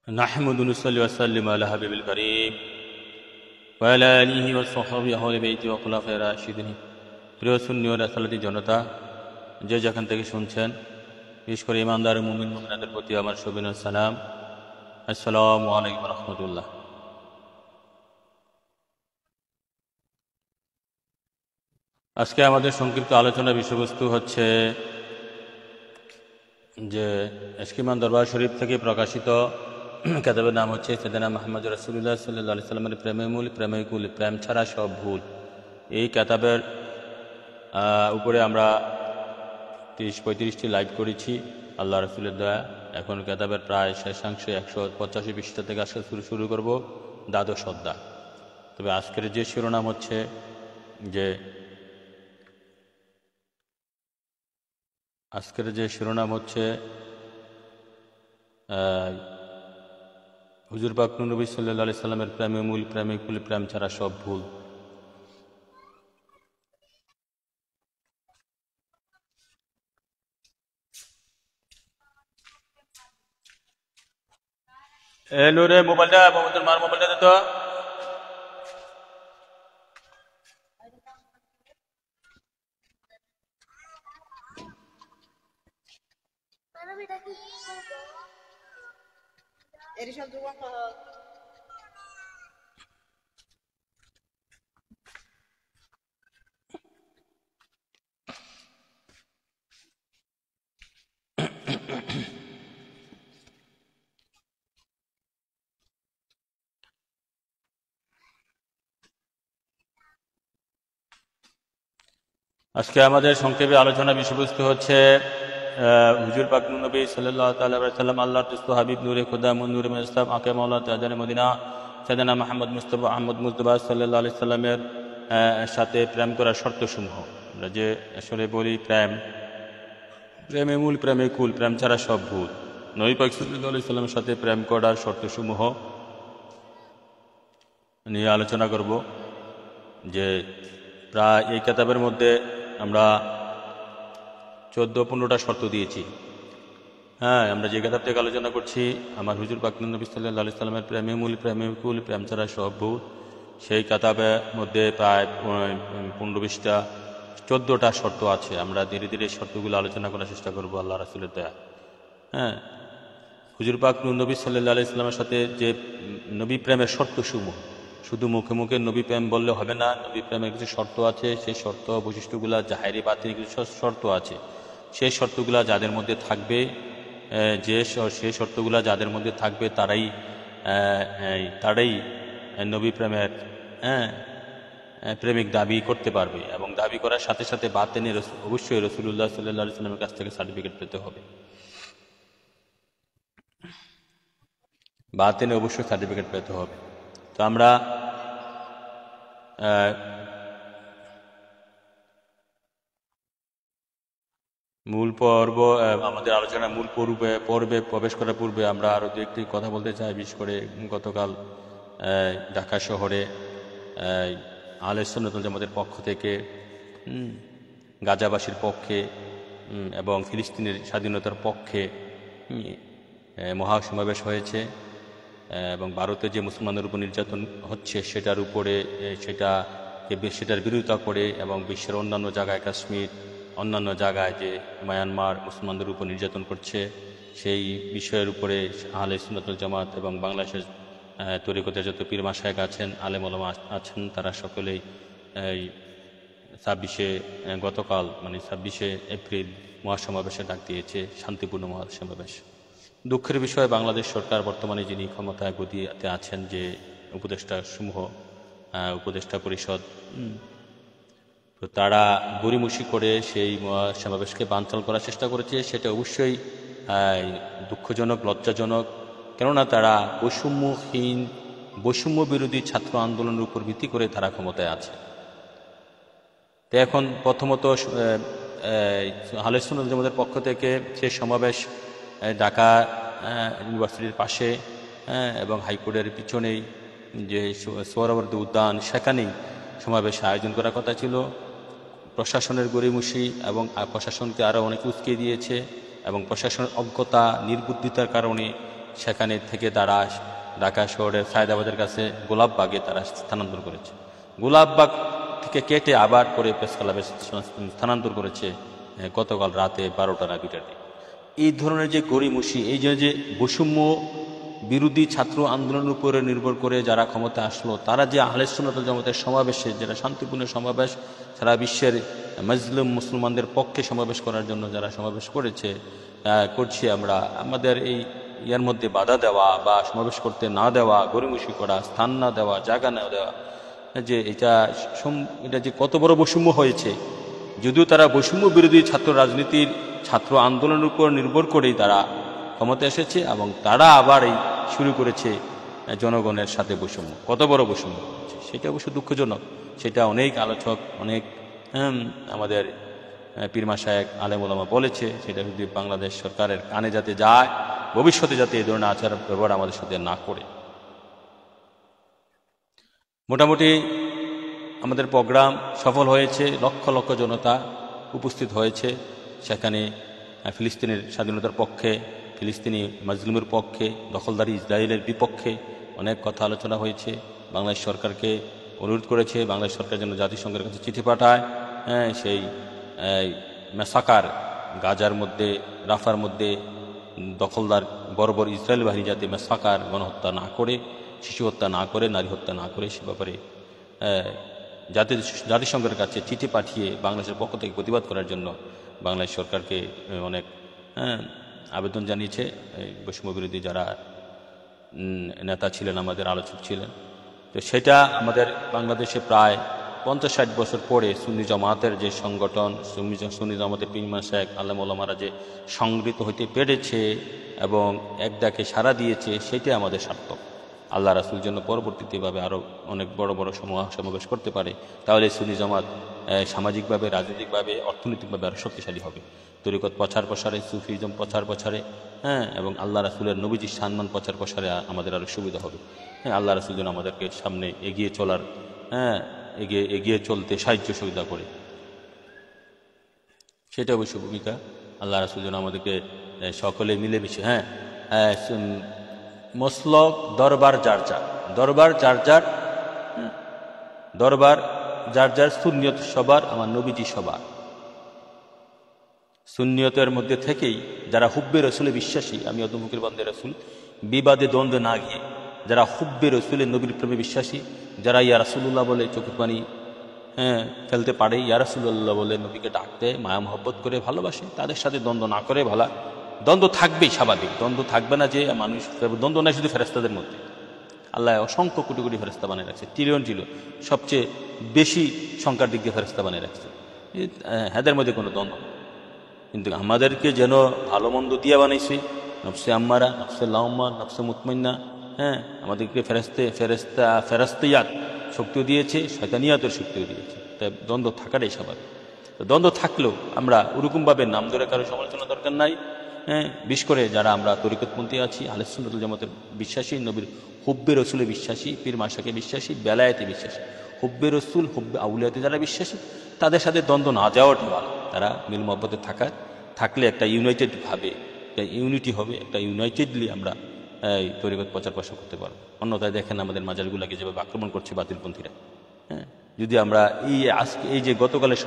نحمد ونصلي وسلم على حبيب الكريم وعلى آله وصحبه أهل بيته وخلفائه الراشدين। প্রিয় সুন্নি ও রাসূলুল্লাহ জনতা, যে যেখান থেকে শুনছেন, বিশেষ করে ইমানদার মুমিন মুমিনাদের প্রতি আমার শুভেচ্ছা সালাম। আসসালামু আলাইকুম ওয়া রাহমাতুল্লাহ। আজকে আমাদের সংক্ষিপ্ত আলোচনার বিষয়বস্তু হচ্ছে যে এশকিমান দরবার শরীফ থেকে প্রকাশিত কিতাবের নাম হচ্ছে সাইয়েদনা মুহাম্মদ রাসূলুল্লাহ সাল্লাল্লাহু আলাইহি সাল্লামের প্রেমে মূল প্রেমে কুল, প্রেম ছাড়া সব ভুল। এই কিতাবের উপরে আমরা 30-35টি লাইভ করেছি আল্লাহ রাসূলের দয়া। এখন কিতাবের প্রায় শেষাংশে 185 পৃষ্ঠা থেকে আজকে শুরু করব দ্বাদশ অধ্যায়। তবে আজকের যে শিরোনাম হচ্ছে হুজুর পাক নবী সাল্লাল্লাহু আলাইহি সাল্লামের প্রেমে মূল প্রেমে কুল, প্রেম ছাড়া সব ভুল। নূরে মোবাইলটা মার মোবাইলটা দে তো। আজকে আমাদের সংক্ষেপে আলোচনা বিষয়বস্তু হচ্ছে হুজুর পাক নবী সাল্লাল্লাহু তাআলা আলাইহি সাল্লাম, আল্লাহর দোস্ত হাবিব, নূরে খুদা, নূরে মুস্তাফা, আকে মাওলা তাজানে মদিনা সাইয়েদনা মুহাম্মদ মুস্তাফা আহমদ মুজতবা সাল্লাল্লাহু আলাইহি সাল্লামের সাথে প্রেম করার শর্তসমূহ। আমরা যে আসলে বলি প্রেমে মূল প্রেমে কুল, প্রেম ছাড়া সব ভুল। নবী পাক সাল্লাল্লাহু আলাইহি সাল্লামের সাথে প্রেম করার শর্তসমূহ নিয়ে আলোচনা করব। যে প্রায় এই কিতাবের মধ্যে আমরা 14-15টা শর্ত দিয়েছি। আমরা যে কিতাব থেকে আলোচনা করছি, আমার হুজুর পাক নবী সাল্লাল্লাহু আলাইহি সাল্লামের প্রেমে মূল প্রেমে কুল, প্রেম ছাড়া সব ভুল, সেই কিতাবের মধ্যে প্রায় 15-20টা 14টা শর্ত আছে। আমরা ধীরে ধীরে শর্তগুলো আলোচনা করার চেষ্টা করব আল্লাহ রাসূলের দয়া। হুজুর পাক নবী সাল্লাল্লাহু আলাইহি সাল্লামের সাথে যে নবী প্রেমের শর্তসমূহ, শুধু মুখে মুখে নবী প্রেম বললে হবে না। নবী প্রেমের কিছু শর্ত আছে, সেই শর্ত বৈশিষ্ট্যগুলা জাহেরি বাতিনি কিছু শর্ত আছে। সেই শর্তগুলা যাদের মধ্যে থাকবে, সেই শর্তগুলা যাদের মধ্যে থাকবে তারাই নবী প্রেমের প্রেমিক দাবি করতে পারবে। এবং দাবি করার সাথে সাথে বাতিনে অবশ্যই রাসূলুল্লাহ সাল্লাল্লাহু আলাইহি সাল্লামের কাছ থেকে সার্টিফিকেট পেতে হবে। বাতিনে অবশ্যই সার্টিফিকেট পেতে হবে। তো আমরা মূল পর্ব, আমাদের আলোচনা মূল পর্বে প্রবেশ করার পূর্বে আমরা আরও দু একটি কথা বলতে চাই। বিশেষ করে গতকাল ঢাকা শহরে আহলে সুন্নাত ওয়াল জামাতের পক্ষ থেকে গাজাবাসীর পক্ষে এবং ফিলিস্তিনের স্বাধীনতার পক্ষে মহাসমাবেশ হয়েছে। এবং ভারতে যে মুসলমানদের উপর নির্যাতন হচ্ছে সেটার বিরোধিতা করে, এবং বিশ্বের অন্যান্য জায়গায়, কাশ্মীর, অন্যান্য জায়গায় যে মায়ানমার মুসলমানদের উপর নির্যাতন করছে, সেই বিষয়ের উপরে আহলে সুন্নাত ওয়াল জামাত এবং বাংলাদেশের তরিকতের যত পীর মাশায়েখ আছেন, আলেম ওলামা আছেন, তারা সকলেই গতকাল 26 এপ্রিল মহাসমাবেশে ডাক দিয়েছে, শান্তিপূর্ণ মহাসমাবেশ। দুঃখের বিষয়, বাংলাদেশ সরকার বর্তমানে যিনি ক্ষমতায় গদিতে আছেন, যে উপদেষ্টা পরিষদ, তো তারা গড়িমসি করে সেই সমাবেশকে বানচাল করার চেষ্টা করেছে। সেটা অবশ্যই দুঃখজনক, লজ্জাজনক। কেননা তারা বৈষম্য বিরোধী ছাত্র আন্দোলনের উপর ভিত্তি করে তারা ক্ষমতায় আছে। তো এখন প্রথমত আহলে সুন্নাত ওয়াল জামাতের পক্ষ থেকে সেই সমাবেশ ঢাকা ইউনিভার্সিটির পাশে এবং হাইকোর্টের পিছনেই যে সোহরাওয়ার্দী উদ্যান, সেখানেই সমাবেশ আয়োজন করার কথা ছিল। প্রশাসনের গড়িমসি এবং প্রশাসনকে আরও অনেক উস্কে দিয়েছে, এবং প্রশাসনের অজ্ঞতা, নির্বুদ্ধিতার কারণে সেখানে থেকে তারা ঢাকা শহরের সায়দাবাদের কাছে গোলাপবাগে তারা স্থানান্তর করেছে। গোলাপবাগ থেকে কেটে আবার করে প্রেস ক্লাবে স্থানান্তর করেছে গতকাল রাতে 12টা না 2টার দিকে। এই ধরনের যে গড়িমসি, এই যে বৈষম্য বিরোধী ছাত্র আন্দোলনের উপরে নির্ভর করে যারা ক্ষমতা আসলো, তারা যে আহলে সুন্নাত ওয়াল জামাতের সমাবেশে, যারা শান্তিপূর্ণ সমাবেশ, সারা বিশ্বের মুসলিম মুসলমানদের পক্ষে সমাবেশ করার জন্য যারা সমাবেশ করছি আমরা, আমাদের এই ইয়ার মধ্যে বাধা দেওয়া বা সমাবেশ করতে না দেওয়া, গড়িমসি করা, স্থান না দেওয়া, জায়গা না দেওয়া, যে এটা যে কত বড় বৈষম্য হয়েছে। যদিও তারা বৈষম্য বিরোধী ছাত্র রাজনীতির, ছাত্র আন্দোলনের উপর নির্ভর করেই তারা ক্ষমতা এসেছে, এবং তারা আবার এই শুরু করেছে জনগণের সাথে বৈষম্য। কত বড় বৈষম্য হচ্ছে সেটা অবশ্য দুঃখজনক। সেটা অনেক আলোচক, অনেক আমাদের পীর মাশায়েখ, আলেম ওলামা বলেছে। সেটা যদি বাংলাদেশ সরকারের কানে যাতে যায়, ভবিষ্যতে যাতে এই ধরনের আচার ব্যবহার আমাদের সাথে না করে। মোটামুটি আমাদের প্রোগ্রাম সফল হয়েছে, লক্ষ লক্ষ জনতা উপস্থিত হয়েছে সেখানে। ফিলিস্তিনের স্বাধীনতার পক্ষে, ফিলিস্তিনি মাজলুমের পক্ষে, দখলদারি ইসরায়েলের বিপক্ষে অনেক কথা আলোচনা হয়েছে। বাংলাদেশ সরকারকে অনুরোধ করেছে বাংলাদেশ সরকার যেন জাতিসংঘের কাছে চিঠি পাঠায়, সেই মেসাকার, গাজার মধ্যে, রাফার মধ্যে দখলদার বর্বর ইসরায়েল বাহিনী যাতে মেসাকার গণহত্যা না করে, শিশু হত্যা না করে, নারী হত্যা না করে, সে ব্যাপারে জাতিসংঘের কাছে চিঠি পাঠিয়ে বাংলাদেশের পক্ষ থেকে প্রতিবাদ করার জন্য বাংলাদেশ সরকারকে অনেক আবেদন জানিয়েছে। বৈষম্য বিরোধী যারা নেতা ছিলেন, আমাদের আলোচক ছিলেন। তো সেটা আমাদের বাংলাদেশে প্রায় 50-60 বছর পরে সুন্নি জামাতের যে সংগঠন, সুন্নি জামাতের পীর মাশায়েখ, আলেম ওলামারা যে সংগৃহীত হইতে পেরেছে এবং এক ডাকে সাড়া দিয়েছে, সেটাই আমাদের সার্থক। আল্লাহ রাসূল যেন পরবর্তীতেভাবে আরও অনেক বড় বড় সমাবেশ করতে পারে, তাহলে সুন্নি জামাত সামাজিকভাবে, রাজনৈতিকভাবে, অর্থনৈতিকভাবে আরও শক্তিশালী হবে। তরিকত প্রচার প্রসারে, সুফিজম প্রচার প্রসারে, এবং আল্লাহ রাসূলের নবীজির সম্মান প্রচার প্রসারে আমাদের আরও সুবিধা হবে। আল্লাহ রাসূল যেন আমাদেরকে সামনে এগিয়ে চলার, এগিয়ে চলতে সাহায্য সুবিধা করে, সেটা অবশ্য ভূমিকা। আল্লাহ রাসূল যেন আমাদেরকে সকলে মিলেমিশে, মসলক, দরবার যার যার, দরবার যার যার, দরবার যার যার, সুন্নিয়ত সবার, আমার নবীজি সবার। সুন্নিয়তের মধ্যে থেকেই যারা হুব্বে রসুলে বিশ্বাসী, আমি অদমুখের বান্দে রসুল, বিবাদে দ্বন্দ্বে না গিয়ে যারা হুব্বে রসুলের নবীর প্রেমে বিশ্বাসী, যারা ইয়া রাসূলুল্লাহ বলে চোখের পানি ফেলতে পারে, ইয়া রাসূলুল্লাহ বলে নবীকে ডাকতে মায়া মহব্বত করে ভালোবাসে, তাদের সাথে দ্বন্দ্ব না করে ভালো। দ্বন্দ্ব থাকবেই, স্বাভাবিক দ্বন্দ্ব থাকবে না যে মানুষ, দ্বন্দ্ব নাই শুধু ফেরেশতাদের মধ্যে। আল্লাহ অসংখ্য কোটি কোটি ফেরেশতা বানিয়ে রাখছে, ট্রিলিয়ন, সবচেয়ে বেশি সংখ্যার দিক দিয়ে ফেরেশতা বানিয়ে রাখছে, এদের মধ্যে কোনো দ্বন্দ্ব। কিন্তু আমাদেরকে যেন ভালো মন্দ দিয়ে বানাইছে, নফসে আম্মারা, নফসে লাউম্মা, নফসে মুতমাইন্না, আমাদেরকে ফেরেশতায়াত শক্তিও দিয়েছে, শয়তানিয়াতের শক্তিও দিয়েছে। তাই দ্বন্দ্ব থাকাটাই স্বাভাবিক। তো দ্বন্দ্ব থাকলেও আমরা ওরকমভাবে নাম ধরে কারো সমালোচনা দরকার নাই। বিশেষ করে যারা আমরা তরিকতপন্থী আছি, আহলে সুন্নাত ওয়াল জামাতের বিশ্বাসী, নবীর হুব্বে রসুলে বিশ্বাসী, পীর মাশাকে বিশ্বাসী, বেলায়েতে বিশ্বাসী, হুব্বে রসুল, হুব্বে আউলিয়াতে যারা বিশ্বাসী, তাদের সাথে দ্বন্দ্ব না যাওয়াটাই ভালো। তারা মিল মহব্বতে থাকলে একটা ইউনাইটেডভাবে, একটা ইউনিটি হবে, একটা ইউনাইটেডলি আমরা এই তরিকত প্রচার প্রসার করতে পারবো। অন্যথায় দেখেন আমাদের মাজারগুলোকে যেভাবে আক্রমণ করছে বাতিলপন্থীরা। যদি আমরা এই যে গতকালের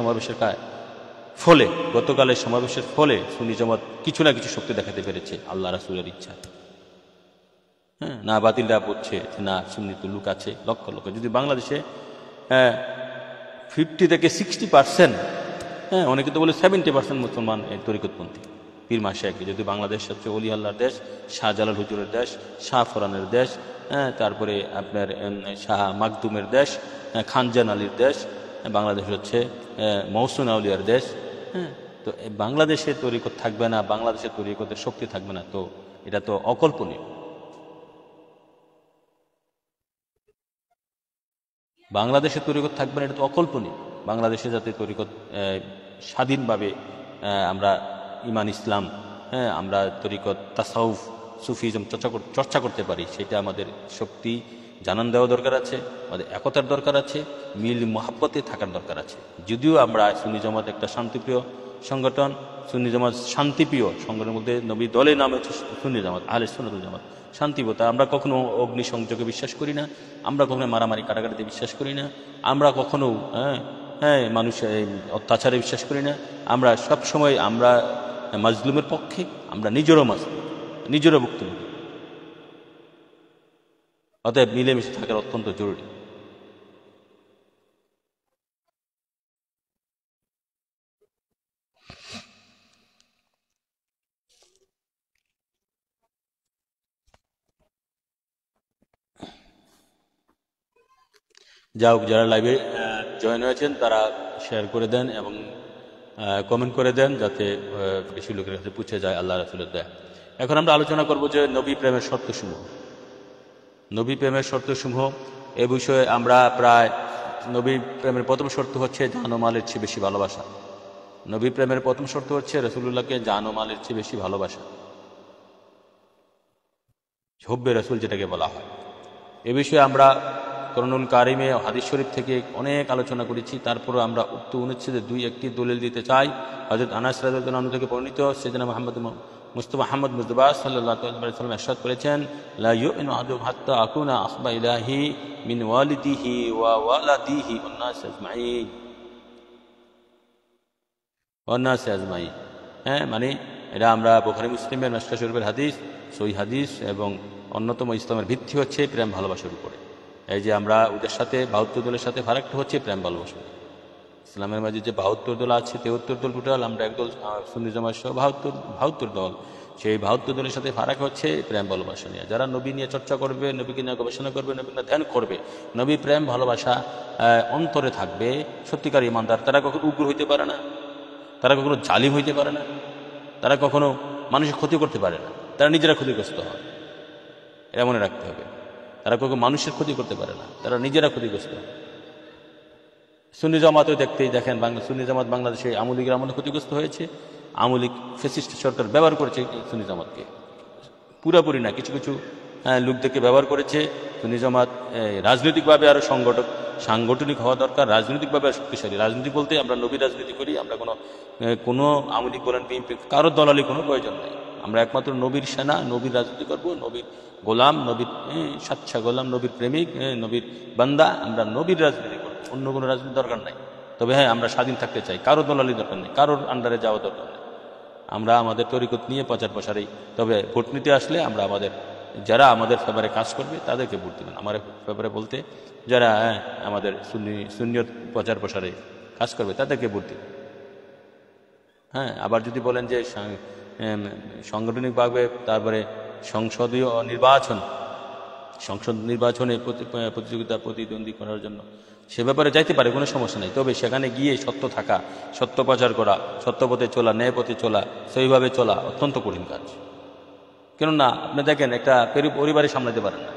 সমাবেশের ফলে সুন্নি জামাত কিছু না কিছু শক্তি দেখাতে পেরেছে আল্লাহ রাসূলের ইচ্ছা। না বাতিলরা বলছে না সুন্নিত লোক আছে লক্ষ লক্ষ। যদি বাংলাদেশে 50 থেকে 60%, অনেকে তো বলে 70% মুসলমান তরিকতপন্থী, পীর মাশায়েখ। যদি বাংলাদেশ হচ্ছে ওলি আল্লাহর দেশ, শাহজালাল হুজুরের দেশ, শাহ ফরানের দেশ, তারপরে আপনার শাহ মাকদুমের দেশ, খানজান আলীর দেশ, বাংলাদেশ হচ্ছে মহসিন আউলিয়ার দেশ। তো বাংলাদেশে তরিকত থাকবে না, বাংলাদেশের তরিকতের শক্তি থাকবে না, তো এটা তো অকল্পনীয়। বাংলাদেশে তরিকত থাকবে না, এটা তো অকল্পনীয়। বাংলাদেশে যাতে তরিকত স্বাধীনভাবে আমরা ইমান ইসলাম, আমরা তরিকত তাসাউফ সুফিজম চর্চা করতে পারি, সেটা আমাদের শক্তি জানান দেওয়া দরকার আছে, আমাদের একতার দরকার আছে, মিল মহাব্বতে থাকার দরকার আছে। যদিও আমরা সুন্নি জামাত একটা শান্তিপ্রিয় সংগঠন সুন্নি জামাত শান্তিপ্রিয় সংগঠনের মধ্যে নবী দলের নাম হচ্ছে সুন্নি জামাত, আহলে সুন্নাত ওয়াল জামাত, শান্তিপ্রিয়। আমরা কখনো অগ্নিসংযোগে বিশ্বাস করি না, আমরা কখনো মারামারি কাটাকাটিতে বিশ্বাস করি না, আমরা কখনো মানুষের অত্যাচারে বিশ্বাস করি না। আমরা সবসময় আমরা মাজলুমের পক্ষে, আমরা নিজেরও মাজলুম, নিজেরও ভুক্তভোগী। অতএব মিলেমিশে থাকার অত্যন্ত জরুরি। যা হোক, যারা লাইভে জয়েন হয়েছেন তারা শেয়ার করে দেন এবং কমেন্ট করে দেন, যাতে বেশি লোকের কাছে পৌঁছে যায় আল্লাহ রাসূলের দয়া। এখন আমরা আলোচনা করব যে নবী প্রেমের শর্তসমূহ। নবী প্রেমের শর্তসমূহ এ বিষয়ে আমরা প্রায়, নবী প্রেমের প্রথম শর্ত হচ্ছে জান ও মালের চেয়ে বেশি ভালোবাসা। নবী প্রেমের প্রথম শর্ত হচ্ছে রাসূলুল্লাহকে জান ও মালের চেয়ে বেশি ভালোবাসা, হুব্বে রাসূল যেটাকে বলা হয়। এ বিষয়ে আমরা কোরআনুল কারিমে হাদিস শরীফ থেকে অনেক আলোচনা করেছি। তারপরে আমরা উক্ত অনুচ্ছেদে একটি দলিল দিতে চাই। হযরত আনাস রাদিয়াল্লাহু আনহু থেকে বর্ণিত, সাইয়েদনা মুহাম্মদ মুস্তাফা সাল্লাল্লাহু আলাইহি ওয়াসাল্লাম ইরশাদ করেছেন, লা ইউমিনু আহাদুকুম হাত্তা আকুনা আহবা ইলাহি মিন ওয়ালিদিহি ওয়া ওয়ালাদিহি ওয়ান নাস আজমাইন, ওয়ান নাস আজমাইন। মানে এটা আমরা বুখারী মুসলিমের মিশকাত শরীফের হাদিস, সহিহ হাদিস, এবং অন্যতম ইসলামের ভিত্তি হচ্ছে প্রেম ভালোবাসার উপরে। এই যে আমরা ওদের সাথে 72 দলের সাথে ফারাকটা হচ্ছে প্রেম ভালোবাসা। ইসলামের মাঝে যে 72 দল আছে, 73 দল টোটাল, আমরা একদল সুন্নি জামাত সহ 72 দল। সেই 72 দলের সাথে ফারাক হচ্ছে প্রেম ভালোবাসা নিয়ে। যারা নবী নিয়ে চর্চা করবে, নবীকে নিয়ে গবেষণা করবে, নবী নিয়ে ধ্যান করবে, নবী প্রেম ভালোবাসা অন্তরে থাকবে, সত্যিকার ইমানদার, তারা কখনো উগ্র হইতে পারে না, তারা কখনো জালিম হইতে পারে না, তারা কখনো মানুষের ক্ষতি করতে পারে না, তারা নিজেরা ক্ষতিগ্রস্ত হয়, এটা মনে রাখতে হবে। তারা কখনো মানুষের ক্ষতি করতে পারে না, তারা নিজেরা ক্ষতিগ্রস্ত হয়। সুন্নি জামাতেও দেখেন, সুন্নি জামাত বাংলাদেশে আমলিগের আমলে ক্ষতিগ্রস্ত হয়েছে। আমলিক ফ্যাসিস্ট সরকার ব্যবহার করেছে সুন্নি জামাতকে, পুরাপুরি না, কিছু কিছু লোকদেরকে ব্যবহার করেছে। সুন্নি জামাত রাজনৈতিকভাবে আরও সাংগঠনিক হওয়া দরকার, রাজনৈতিকভাবে শক্তিশালী। রাজনীতি বলতে আমরা নবীর রাজনীতি করি, আমরা কোনো আমলিক বলেন, বিএনপি, কারোর দলালি কোনো প্রয়োজন নেই। আমরা একমাত্র নবীর সেনা, নবীর রাজনীতি করব, নবীর গোলাম, নবীর সাচ্চা গোলাম, নবীর প্রেমিক, নবীর বান্দা, আমরা নবীর রাজনীতি করব, অন্য কোনো রাজনীতি দরকার নাই। তবে আমরা স্বাধীন থাকতে চাই, কারোর দলালি দরকার নেই, কারোর আন্ডারে যাওয়া দরকার নেই। আমরা আমাদের তরিকত নিয়ে প্রচার প্রসারেই, তবে ভোট নিতে আসলে আমরা যারা আমাদের ফেভারে কাজ করবে তাদেরকে ভোট দেবেন। আমার ফেভারে বলতে যারা আমাদের সুন্নিয়ত প্রচার প্রসারে কাজ করবে তাদেরকে ভোট দেবেন। আবার যদি বলেন যে সাংগঠনিকভাবে, তারপরে সংসদ নির্বাচনে প্রতিদ্বন্দ্বী করার জন্য সে ব্যাপারে যাইতে পারে, কোনো সমস্যা নেই। তবে সেখানে গিয়ে সত্য থাকা, সত্য প্রচার করা, সত্য পথে চলা, ন্যায় পথে চলা, সেইভাবে চলা অত্যন্ত কঠিন কাজ। কেননা আপনি দেখেন, একটা পরিবারে সামলাতে পারেন না।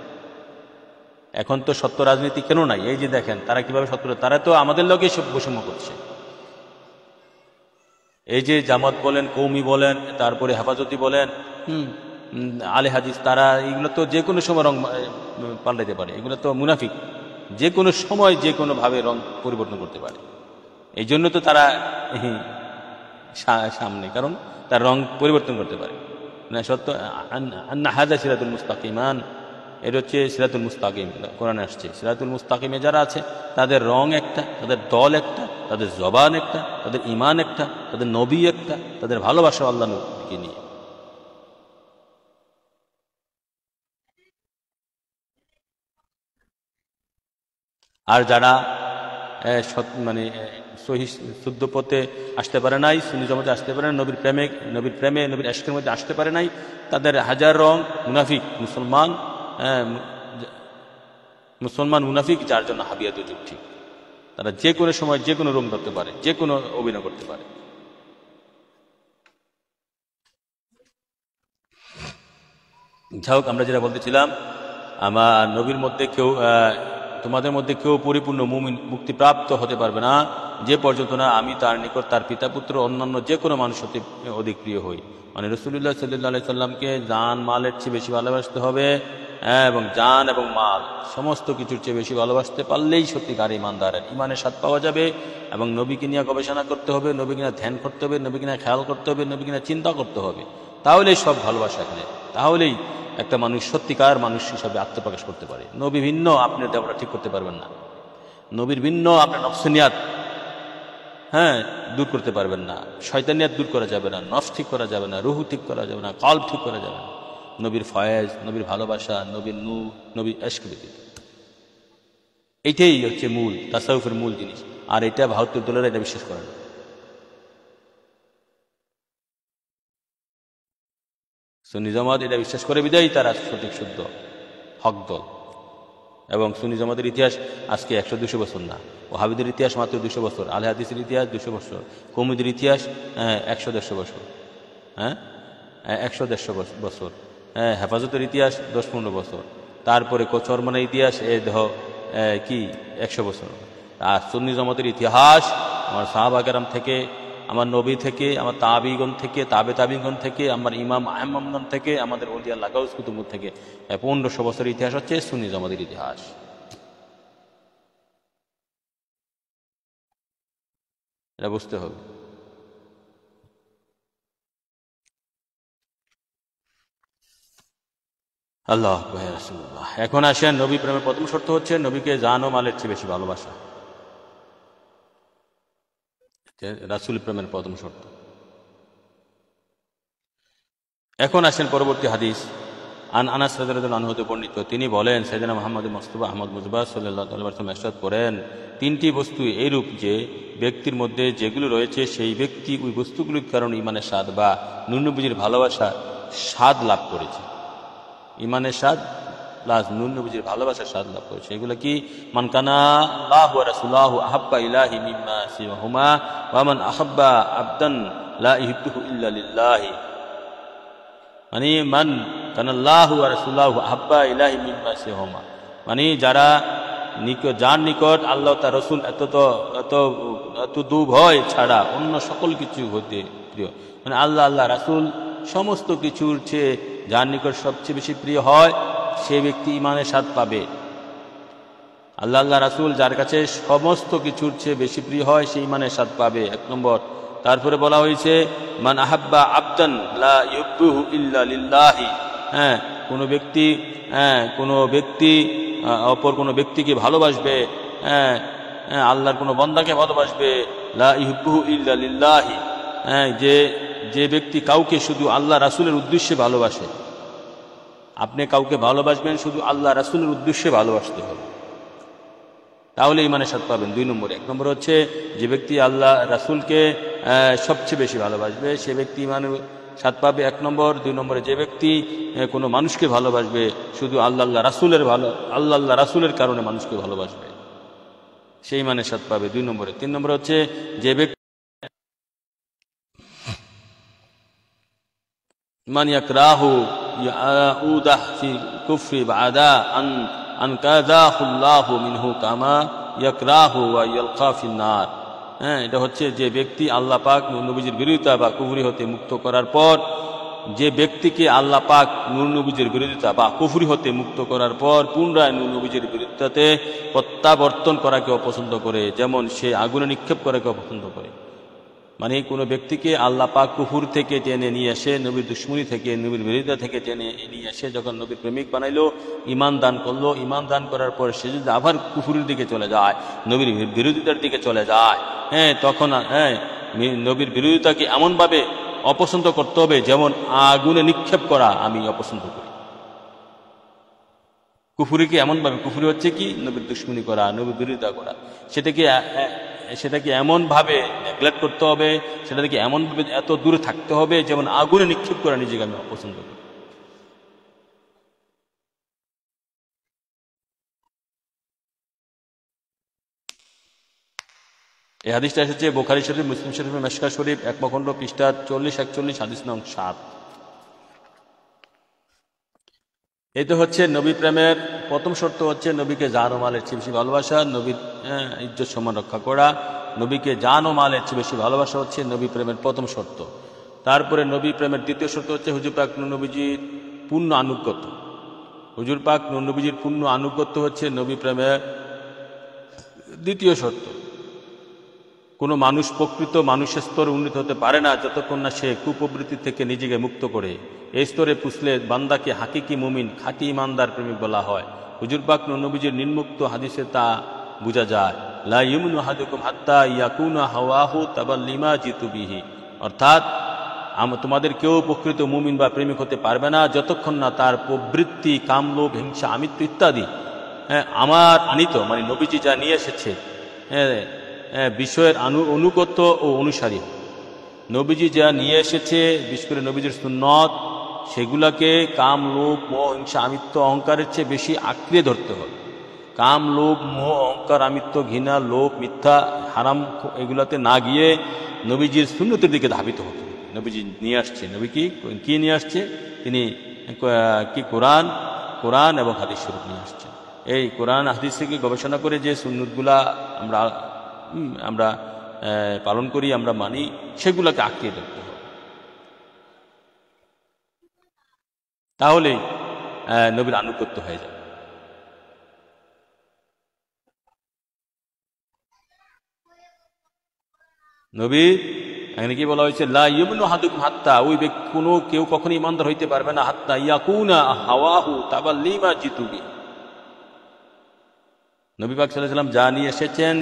এখন তো সত্য রাজনীতি কেন নাই? এই যে দেখেন তারা কিভাবে তারা তো আমাদের লোকে সব বৈষম্য করছে। এই যে জামাত বলেন, কৌমি বলেন, তারপরে হেফাজতি বলেন, আলে হাদিস, তারা এগুলো তো যে কোনো সময় রং পাল্টাইতে পারে। এগুলো তো মুনাফিক, যে কোনো সময় যে কোনোভাবে রং পরিবর্তন করতে পারে। এই জন্য তো তারা সামনে, কারণ তার রং পরিবর্তন করতে পারে না। সত্য আন্না হাজা সিরাতুল মুস্তাকিমান, এটা হচ্ছে সিরাতুল মুস্তাকিম, কোরআনে আসছে। সিরাতুল মুস্তাকিমে যারা আছে তাদের রং একটা, তাদের দল একটা, তাদের জবান একটা, তাদের ইমান একটা, তাদের নবী একটা, তাদের ভালোবাসা আল্লাহ নবীকে নিয়ে। আর যারা সহি শুদ্ধ পথে আসতে পারে নাই, সুন্নি জামাতে আসতে পারে নাই, নবীর প্রেমে নবীর ইশকের মধ্যে আসতে পারে নাই, তাদের হাজার রং মুনাফিক মুসলমান মুনাফিক, যার জন্য হাবিয়াত যুগ ঠিক। তারা যে কোনো সময় যে কোনো রং ধরতে পারে, যে কোনো অভিনয় করতে পারে। যাই হোক, আমরা যেটা বলতেছিলাম, আমার নবীর মধ্যে তোমাদের মধ্যে কেউ পরিপূর্ণ মুমিন মুক্তিপ্রাপ্ত হতে পারবে না যে পর্যন্ত না আমি তার নিকট তার পিতা পুত্র অন্যান্য যে কোনো মানুষ হতে অধিক প্রিয় হই। রাসূলুল্লাহ সাল্লাল্লাহু আলাইহি সাল্লামকে জান মালের চেয়ে বেশি ভালোবাসতে হবে, এবং জান এবং মাল সমস্ত কিছুর চেয়ে বেশি ভালোবাসতে পারলেই সত্যিকার ইমানদারের ইমানের স্বাদ পাওয়া যাবে। এবং নবীকে নিয়ে গবেষণা করতে হবে, নবীকে নিয়ে ধ্যান করতে হবে, নবীকে নিয়ে খেয়াল করতে হবে, নবীকে নিয়ে চিন্তা করতে হবে। তাহলেই সব ভালোবাসা এখানে, তাহলেই একটা মানুষ সত্যিকার মানুষ হিসাবে আত্মপ্রকাশ করতে পারে। নবী ভিন্ন, আপনি দেওয়াটা ঠিক করতে পারবেন না। নবীর ভিন্ন, আপনার নফসিয়াত দূর করতে পারবেন না, শয়তানিয়াত দূর করা যাবে না, নফস ঠিক করা যাবে না, রুহু ঠিক করা যাবে না, কলব ঠিক করা যাবে না। নবীর ফয়েজ, নবীর ভালোবাসা, নবীর নূর, নবীর ইশক ব্যতীত। এইটাই হচ্ছে মূল তাসাউফের মূল জিনিস। আর এটা ভারতীয় দলেরা এটা বিশ্বাস করে না। সুন্নি জামাত এটা বিশ্বাস করে বিদায়ী তারা সঠিক শুদ্ধ হক দল। এবং সুন্নি জামাতের ইতিহাস আজকে 100-200 বছর না, ওয়াহাবিদের ইতিহাস মাত্র 200 বছর, আহলে হাদিসের ইতিহাস 200 বছর, কওমিদের ইতিহাস 100-150 বছর, 100-150 বছর, হেফাজতের ইতিহাস 10-15 বছর, তারপরে চরমনার ইতিহাস কি 100 বছর। আর সুন্নি জামাতের ইতিহাস আমার সাহাবা কেরাম থেকে, আমার নবী থেকে, আমার তাবিগণ থেকে, তাবিগণ থেকে, আমার ইমাম আহমদগণ থেকে, আমাদের ওলিয়া লাগাউস কুতুব থেকে 1500 বছরের ইতিহাস হচ্ছে সুন্নি জামাতের ইতিহাস। এটা বুঝতে হবে। আল্লাহ রাসূলুল্লাহ। এখন আসেন নবী প্রেমের প্রথম শর্ত হচ্ছে নবীকে জান ও মালের চেয়ে বেশি ভালোবাসা। রাসূল প্রেমের প্রথম শর্ত। এখন আসেন পরবর্তী হাদিস। আনাস রাদিয়াল্লাহু আনহু হতে বর্ণিত, তিনি বলেন সাইয়েদনা মুহাম্মদ মুস্তাফা আহমদ মুজবা সাল্লাল্লাহু আলাইহি ওয়াসাল্লাম ইরশাদ করেন, তিনটি বস্তু এইরূপ যে ব্যক্তির মধ্যে যেগুলো রয়েছে সেই ব্যক্তি ওই বস্তুগুলির কারণে ইমানের স্বাদ বা নূর-নবীর ভালোবাসা স্বাদ লাভ করেছে। ইমানের স্বাদ প্লাস নূর-নবীর ভালোবাসার স্বাদ লাভ করেছে। এগুলো কি? মান কানা আল্লাহু ওয়া রাসূলুহু আহাব্বা ইলাহি মিম্মা সিওয়াহুমা ওয়া মান আহাব্বা আবদান লা ইহিব্বুহু ইল্লা লিল্লাহি। মানে মান কানা আল্লাহু ওয়া রাসূলুহু আহাব্বা ইলাহি মিম্মা সিওয়াহুমা, মানে যারা যার নিকট আল্লাহ তার রসুল এত দুভয় ছাড়া অন্য সকল কিছু হতে প্রিয়, মানে আল্লাহ রাসূল সমস্ত কিছুর চেয়ে যার নিকট সবচেয়ে বেশি প্রিয় হয় সে ব্যক্তি ইমানের স্বাদ পাবে। আল্লাহ রাসূল যার কাছে সমস্ত কিছুর চেয়ে বেশি প্রিয় হয় সে ইমানের স্বাদ পাবে, 1 নম্বর। তারপরে বলা হয়েছে মান আহাব্বা আবদান লা ইউহিব্বুহু ইল্লা লিল্লাহি। কোনো ব্যক্তি অপর কোনো ব্যক্তিকে ভালোবাসবে, আল্লাহর কোনো বান্দাকে ভালোবাসবে, লা ইউহিব্বুহু ইল্লা লিল্লাহি, যে ব্যক্তি কাউকে শুধু আল্লাহ রাসূলের উদ্দেশ্যে ভালোবাসে। আপনি কাউকে ভালোবাসবেন শুধু আল্লাহ রাসূলের উদ্দেশ্যে ভালোবাসতে হবে, তাহলে ইমানের স্বাদ পাবেন। 2 নম্বর। 1 নম্বর হচ্ছে যে ব্যক্তি আল্লাহ রাসূলকে সবচেয়ে বেশি ভালোবাসবে সে ব্যক্তি ইমানের স্বাদ পাবে, 1 নম্বর। 2 নম্বরে যে ব্যক্তি কোনো মানুষকে ভালোবাসবে শুধু আল্লাহ রাসূলের কারণে মানুষকে ভালোবাসবে সেই ইমানের স্বাদ পাবে, 2 নম্বরে। 3 নম্বর হচ্ছে যে ব্যক্তি মান ইয়াকরাহু ইয়াউদাহ ফি কুফরি বাদা আন কাযাহুল্লাহু মিনহু কামা ইয়াকরাহু ওয়া ইয়ালকা ফিন নার। এটা হচ্ছে যে ব্যক্তি আল্লাহ পাক নবীজির বিরোধিতা বা কুফরি হতে মুক্ত করার পর, যে ব্যক্তিকে আল্লাহ পাক নূর নবীজির বিরোধিতা বা কুফরি হতে মুক্ত করার পর পুনরায় নূর নবীজির বিরোধিতাতে প্রত্যাবর্তন করাকে অপছন্দ করে, যেমন সে আগুনে নিক্ষেপ করাকে অপছন্দ করে। মানে কোনো ব্যক্তিকে আল্লাহ পাক কুফর থেকে টেনে নিয়ে আসে, নবীর দুশ্মনী থেকে, নবীর বিরোধিতা থেকে টেনে নিয়ে আসে, যখন নবীর প্রেমিক বানাইলো, ইমান দান করলো, ইমান দান করার পর সে যদি আবার কুফরের দিকে চলে যায়, নবীর বিরোধিতার দিকে চলে যায়, তখন নবীর বিরোধিতাকে এমনভাবে অপছন্দ করতে হবে যেমন আগুনে নিক্ষেপ করা আমি অপছন্দ করি। কুফরিকে এমনভাবে, কুফরি হচ্ছে কি? নবীর দুশ্মনী করা, নবীর বিরোধিতা করা। সেটাকে এমনভাবে নেগলেক্ট করতে হবে, সেটা থেকে এমনভাবে এত দূরে থাকতে হবে যেমন আগুনে নিক্ষেপ করা নিজেকে আমি অপছন্দ করি। এই হাদিসটা এসেছে বুখারী শরীফ, মুসলিম শরীফ, মিশকাত শরীফ, 1 খণ্ড, পৃষ্ঠা 40-41, হাদিস নং 7। এই তো হচ্ছে নবী প্রেমের প্রথম শর্ত হচ্ছে নবীকে জান ও মালের চেয়ে বেশি ভালোবাসা, নবীর ইজ্জত সম্মান রক্ষা করা। নবীকে জান ও মালের চেয়ে বেশি ভালোবাসা হচ্ছে নবী প্রেমের প্রথম শর্ত। তারপরে নবী প্রেমের দ্বিতীয় শর্ত হচ্ছে হুজুর পাক নবীজির পূর্ণ আনুগত্য। হুজুর পাক নবীজির পূর্ণ আনুগত্য হচ্ছে নবী প্রেমের দ্বিতীয় শর্ত। কোনো মানুষ প্রকৃত মানুষের স্তরে উন্নীত হতে পারে না যতক্ষণ না সে কুপ্রবৃত্তি থেকে নিজেকে মুক্ত করে। এই স্তরে পুষলে বান্দাকে হাকিকি মুমিন, খাঁটি ইমানদার প্রেমিক বলা হয়। হুজুর পাক নবীজির নির্মুক্ত হাদিসে তা বোঝা যায়। লা ইউমিনু আহাদুকুম হাত্তা ইয়াকুনা হাওয়াহু তাবাল্লিমা জিতু বিহি, অর্থাৎ তোমাদের কেউ প্রকৃত মুমিন বা প্রেমিক হতে পারবে না যতক্ষণ না তার প্রবৃত্তি, কামলোভ, হিংসা, আমিত্ব ইত্যাদি আমার আনিত মানে নবীজি যা নিয়ে এসেছে বিষয়ের অনুগত ও অনুসারী। নবীজি যা নিয়ে এসেছে বিশেষ করে নবীজির সুন্নত, সেগুলাকে কাম, লোভ, মোহ, হিংসা, আমিত্ব, অহংকারের চেয়ে বেশি আঁকড়ে ধরতে হবে। কাম, লোভ, মোহ, অহংকার, আমিত্ব, ঘৃণা, লোভ, মিথ্যা, হারাম এগুলাতে না গিয়ে নবীজির সুন্নতের দিকে ধাবিত হতে হবে। নবীজি নিয়ে আসছে, নবী কি নিয়ে আসছে? তিনি কি কোরআন এবং হাদিস শরীফ নিয়ে আসছেন। এই কোরআন হাদিস থেকে গবেষণা করে যে সুন্নতগুলা আমরা পালন করি, আমরা মানি, সেগুলোকে আঁকড়িয়ে ধরতে হবে। তাহলেই নবীর আনুগত্য হয়ে যাবে। নবী এখানে কি বলা হয়েছে? লা ইউমিনু আহাদুকুম হাত্তা, ওই ব্যক্তি কেউ কখনো ইমানদার হইতে পারবে না হাত্তা ইয়াকুনা হাওয়াহু তাবাল্লিমা জিতু বিহি। নবী পাক সাল্লাল্লাহু আলাইহি ওয়াসাল্লাম যা নিয়ে এসেছেন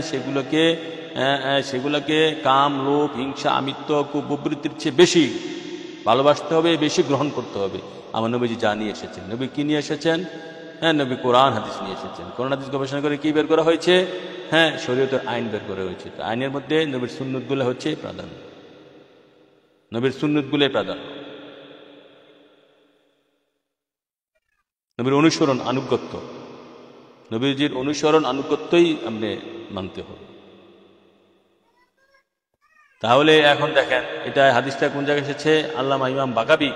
সেগুলোকে কাম, লোভ, হিংসা, আমিত্ব, কুপ্রবৃত্তির চেয়ে বেশি ভালোবাসতে হবে, বেশি গ্রহণ করতে হবে। আমার নবীজি যা নিয়ে এসেছেন, নবী কি নিয়ে এসেছেন? নবী কোরআন হাদিস নিয়ে এসেছেন। কোরআন হাদিস গবেষণা করে কি বের করা হয়েছে? শরীয়তের আইন বের করা হয়েছে। তো আইনের মধ্যে নবীর সুন্নতগুলো হচ্ছে প্রাধান্য, নবীর সুন্নতগুলোই প্রাধান্য। নবীর অনুসরণ, আনুগত্য, নবীজির অনুসরণ, আনুগত্যই আপনি মানতে হবে। তাহলে এখন দেখেন এটা হাদিসটা কোন জায়গায় এসেছে? আল্লামা ইমাম বাগাবী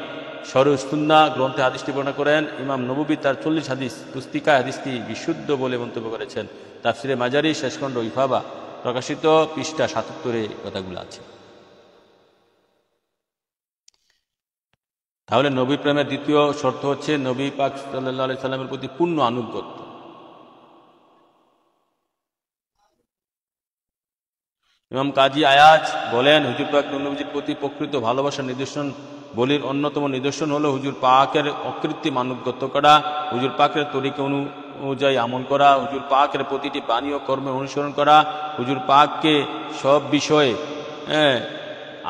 শরহ সুন্নাহ গ্রন্থে হাদিসটি বর্ণনা করেন। ইমাম নববী তার 40 হাদিস পুস্তিকায় হাদিসটি বিশুদ্ধ বলে মন্তব্য করেছেন। তাফসিরে মাজারি শেষখণ্ড ইফাবা প্রকাশিত পৃষ্ঠা 77 কথাগুলো আছে। তাহলে নবী প্রেমের দ্বিতীয় শর্ত হচ্ছে নবী পাক সাল্লাল্লাহু আলাইহি সাল্লামের প্রতি পূর্ণ আনুগত্য। ইমাম কাজী আয়াজ বলেন, হুজুর পাক নবীজির প্রতি প্রকৃত ভালোবাসার নিদর্শন বলির অন্যতম নিদর্শন হলো হুজুর পাকের অকৃত্রিম আনুগত্য করা, হুজুর পাকের তরিকা অনুযায়ী আমল করা, হুজুর পাকের প্রতিটি বাণী ও কর্মে অনুসরণ করা, হুজুর পাককে সব বিষয়ে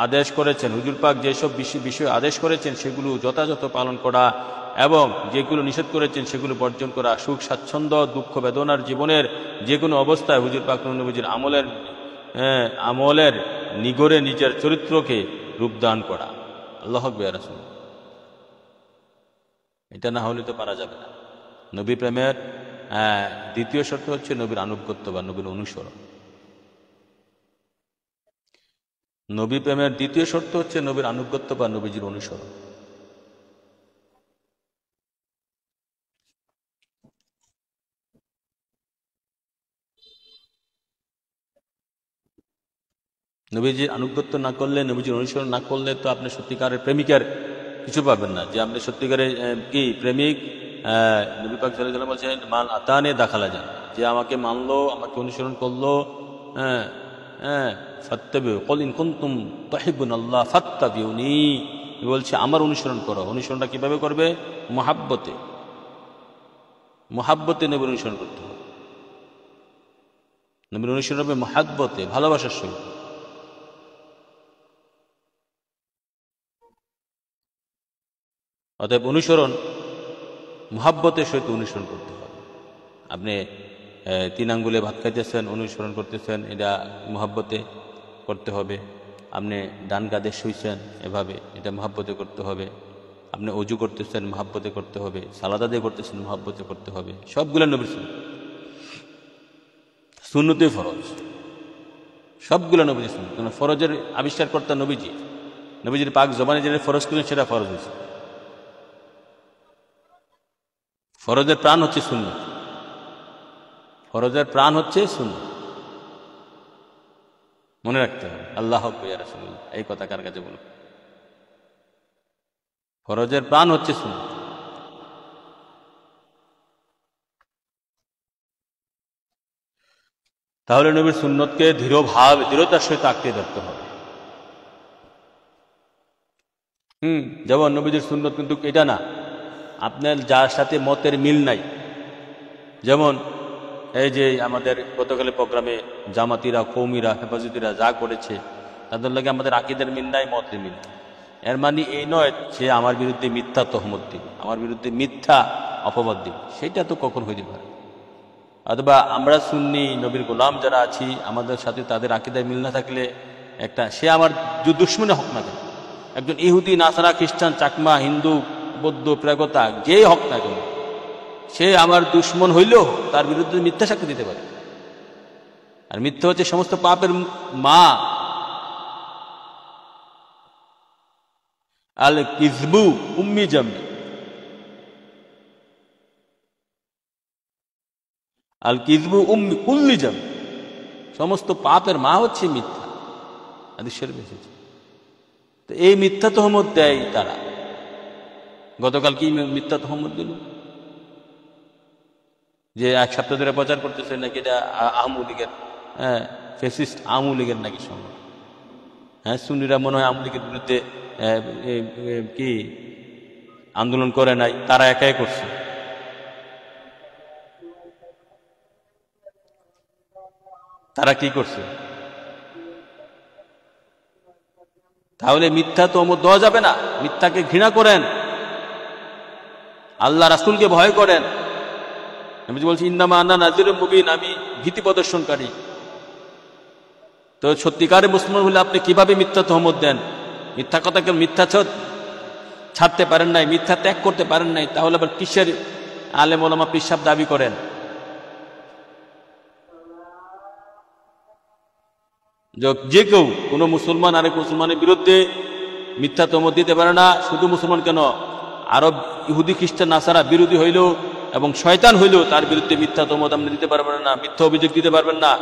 আদেশ করেছেন, হুজুর পাক যেসব বিষয় আদেশ করেছেন সেগুলো যথাযথ পালন করা এবং যেগুলো নিষেধ করেছেন সেগুলো বর্জন করা, সুখ স্বাচ্ছন্দ্য, দুঃখ বেদনার জীবনের যে কোনো অবস্থায় হুজুর পাক নবীজির আমলের নিগড়ে নিজের চরিত্রকে রূপদান করা। আল্লাহু আকবার। রাসূল, এটা না হলে তো পারা যাবে না। নবী প্রেমের দ্বিতীয় শর্ত হচ্ছে নবীর আনুগত্য বা নবীর অনুসরণ। নবী প্রেমের দ্বিতীয় শর্ত হচ্ছে নবীর আনুগত্য বা নবীজির অনুসরণ। নবীজির আনুগত্য না করলে, নবীজির অনুসরণ না করলে তো আপনি সত্যিকারের প্রেমিকের কিছু পাবেন না। যে আপনি সত্যিকারের কি প্রেমিক, নবী পাক সাল্লাল্লাহু আলাইহি ওয়াসাল্লাম বলেছেন মান আতানে দাখালা যান, যে আমাকে মানলো, আমাকে অনুসরণ করলো, ফাত্তাবিউ কুল ইন কুনতুম তুহিব্বুনাল্লাহ ফাত্তাবিউনি, বলছে আমার অনুসরণ করো। অনুসরণটা কিভাবে করবে? মহাব্বতে নবীর অনুসরণ করতে হবে। নবীর অনুসরণ হবে মহাব্বতে, ভালোবাসার সহিত। অতএব অনুসরণ মহাব্বতের সহিত অনুসরণ করতে হবে। আপনি 3 আঙ্গুলে ভাত খাইতেছেন, অনুসরণ করতেছেন, এটা মহাব্বতে করতে হবে। আপনি ডান কাঁধে শুইছেন এভাবে, এটা মহাব্বতে করতে হবে। আপনি অজু করতেছেন, মহাব্বতে করতে হবে। সালাত আদায় করতেছেন, মহাব্বতে করতে হবে। সবগুলো নবীর সুন্নতে ফরজ, সবগুলো নবীর সুন্নত। কারণ ফরজের আবিষ্কার কর্তা নবীজি, নবীজির পাক জবানে যেটা ফরজ করলেন সেটা ফরজ হয়েছে। ফরজের প্রাণ হচ্ছে সুন্নত, ফরজের প্রাণ হচ্ছে সুন্নত, মনে রাখতে হবে। আল্লাহু আকবার ইয়া রাসূলুল্লাহ, এই কথা কার কাছে বলবো? ফরজের প্রাণ হচ্ছে সুন্নত। তাহলে নবীর সুন্নতকে দৃঢ়তার সহিত আঁকড়ে ধরতে হবে। যেমন নবীজির সুন্নত কিন্তু এটা না আপনার যার সাথে মতের মিল নাই, যেমন এই যে আমাদের গতকালের প্রোগ্রামে জামাতিরা, কৌমিরা, হেফাজতিরা যা করেছে তাদের লাগে আমাদের আকিদের মিল নাই, মতের মিল। এর মানে এই নয় সে আমার বিরুদ্ধে মিথ্যা তহমত দিবে, আমার বিরুদ্ধে মিথ্যা অপবাদ দিবে, সেটা তো কখন হইতে পারে। অথবা আমরা সুন্নি নবীর গোলাম যারা আছি আমাদের সাথে তাদের আকিদায় মিল না থাকলে একটা সে আমার দুশ্মনে হক না কেন, একজন ইহুদি, নাসারা, খ্রিস্টান, চাকমা, হিন্দু, বৌদ্ধ, প্রাগতা যেই হক না কেন, সে আমার দুশ্মন হইলেও তার বিরুদ্ধে মিথ্যা সাক্ষ্য দিতে পারে। আর মিথ্যা হচ্ছে সমস্ত পাপের মা। আল কিযবু উম্মি জামি, আল কিযবু উম্মি কুল্লি জামি, সমস্ত পাপের মা হচ্ছে মিথ্যা। হাদিস শরীফে এসেছে। তো এই মিথ্যা তহমত দেয় তারা। গতকাল কি মিথ্যা তহমত দিল যে এক সপ্তাহ ধরে প্রচার করতেছে নাকি এটা আওয়ামী লীগের, ফেসিস্ট আওয়ামী লীগের নাকি সংগঠন। সুন্নিরা মনে হয় আওয়ামী লীগের বিরুদ্ধে কি আন্দোলন করে নাই, তারা একাই করছে। তারা কি করছে? তাহলে মিথ্যা তহমত দেওয়া যাবে না। মিথ্যাকে ঘৃণা করেন, আল্লাহ রাসূলকে ভয় করেন। আমি বলছি ইন্নামা আনা নাযিরুম মুবিন, আমি ভীতি প্রদর্শনকারী। তো সত্যিকারে মুসলমান হলে আপনি কিভাবে মিথ্যা তহমত দেন? মিথ্যা কথাকে মিথ্যা ছাড়তে পারেন নাই, মিথ্যা ত্যাগ করতে পারেন নাই, তাহলে আবার কিসের আলেম ওলামা পিসাব দাবি করেন? যে কেউ কোনো মুসলমান আরেক মুসলমানের বিরুদ্ধে মিথ্যা তহমত দিতে পারে না। শুধু মুসলমান কেন, আরব ইহুদি, খ্রিস্টান, নাসারা বিরোধী হইলেও এবং শয়তান হইলেও তার বিরুদ্ধে মিথ্যা তহমত আপনি দিতে পারবেন না, মিথ্যা অভিযোগ দিতে পারবেন না।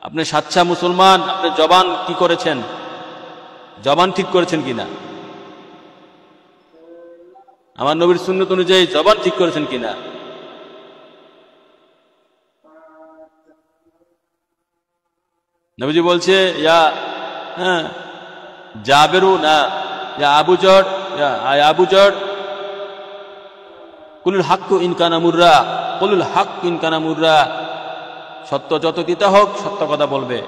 আপনি সাচ্চা মুসলমান, আপনি জবান কি করেছেন? জবান ঠিক করেছেন কিনা? আমার নবীর সুন্নত অনুযায়ী জবান ঠিক করেছেন কিনা? নবীজি বলছে জাবেরু না আবু জর কুলুল হক ইন কানা মুররা, কুলুল হক ইন কানা মুররা, সত্য যত দিতে হোক সত্য কথা বলবে।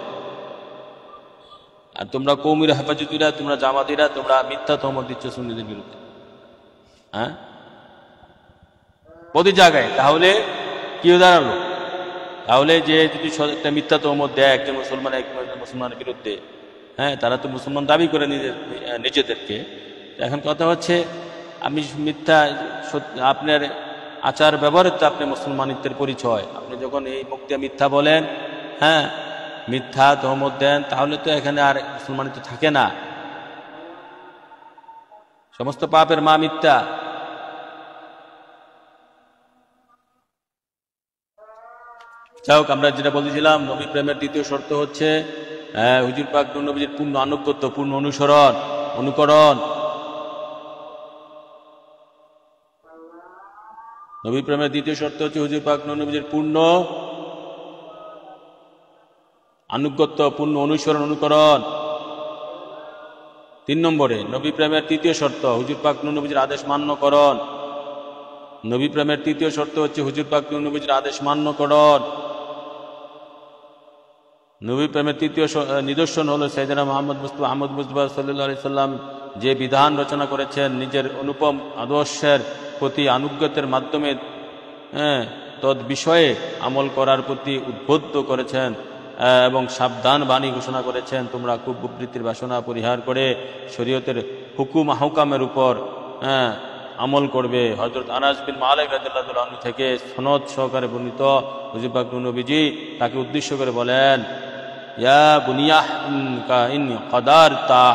আর তোমরা কৌমিরা, হেফাজতিরা, তোমরা জামাতিরা, তোমরা মিথ্যা তহমত দিচ্ছ সুন্নিদের বিরুদ্ধে প্রতি জায়গায়। তাহলে কি দাঁড়ালো? তাহলে যে যদি একটা মিথ্যা তহমত দেয় একজন মুসলমানের বিরুদ্ধে, তারা তো মুসলমান দাবি করে নিজেদেরকে। এখন কথা হচ্ছে আমি মিথ্যা, আপনার আচার ব্যবহারের তো আপনি মুসলমানিত্বের পরিচয়। আপনি যখন এই মুখ দিয়ে মিথ্যা বলেন, মিথ্যা তহমত দেন, তাহলে তো এখানে আর মুসলমানিত্ব থাকে না। সমস্ত পাপের মা মিথ্যা। যাই হোক, আমরা যেটা বলতেছিলাম, নবী প্রেমের দ্বিতীয় শর্ত হচ্ছে হুজুর পাক নবীজির পূর্ণ আনুগত্য, পূর্ণ অনুকরণ। নবী প্রেমের দ্বিতীয় শর্ত হচ্ছে হুজুর পাক নবীজির পূর্ণ আনুগত্য, পূর্ণ অনুকরণ। 3 নম্বরে নবী প্রেমের তৃতীয় শর্ত হুজুর পাক নবীজির আদেশ মান্যকরণ। নবী প্রেমের তৃতীয় শর্ত হচ্ছে হুজুর পাক নবীজির আদেশ মান্যকরণ। নবী প্রেমের তৃতীয় নিদর্শন হলো সাইয়েদনা মুহাম্মদ মুস্তাফা সাল্লাল্লাহু আলাইহি সাল্লাম যে বিধান রচনা করেছেন, নিজের অনুপম আদর্শের প্রতি আনুগত্যের মাধ্যমে তদ বিষয়ে আমল করার প্রতি উদ্বুদ্ধ করেছেন এবং সাবধান বাণী ঘোষণা করেছেন। তোমরা খুব বিবৃতির বাসনা পরিহার করে শরীয়তের হুকুম আহকামের উপর আমল করবে। হযরত আনাস বিন মালিক রাদিয়াল্লাহু আনহু থেকে সনদ সহকারে বর্ণিত, হুজুর পাক নবীজি তাকে উদ্দেশ্য করে বলেন, ইয়া বুনিয়াহ ইন কাদারতা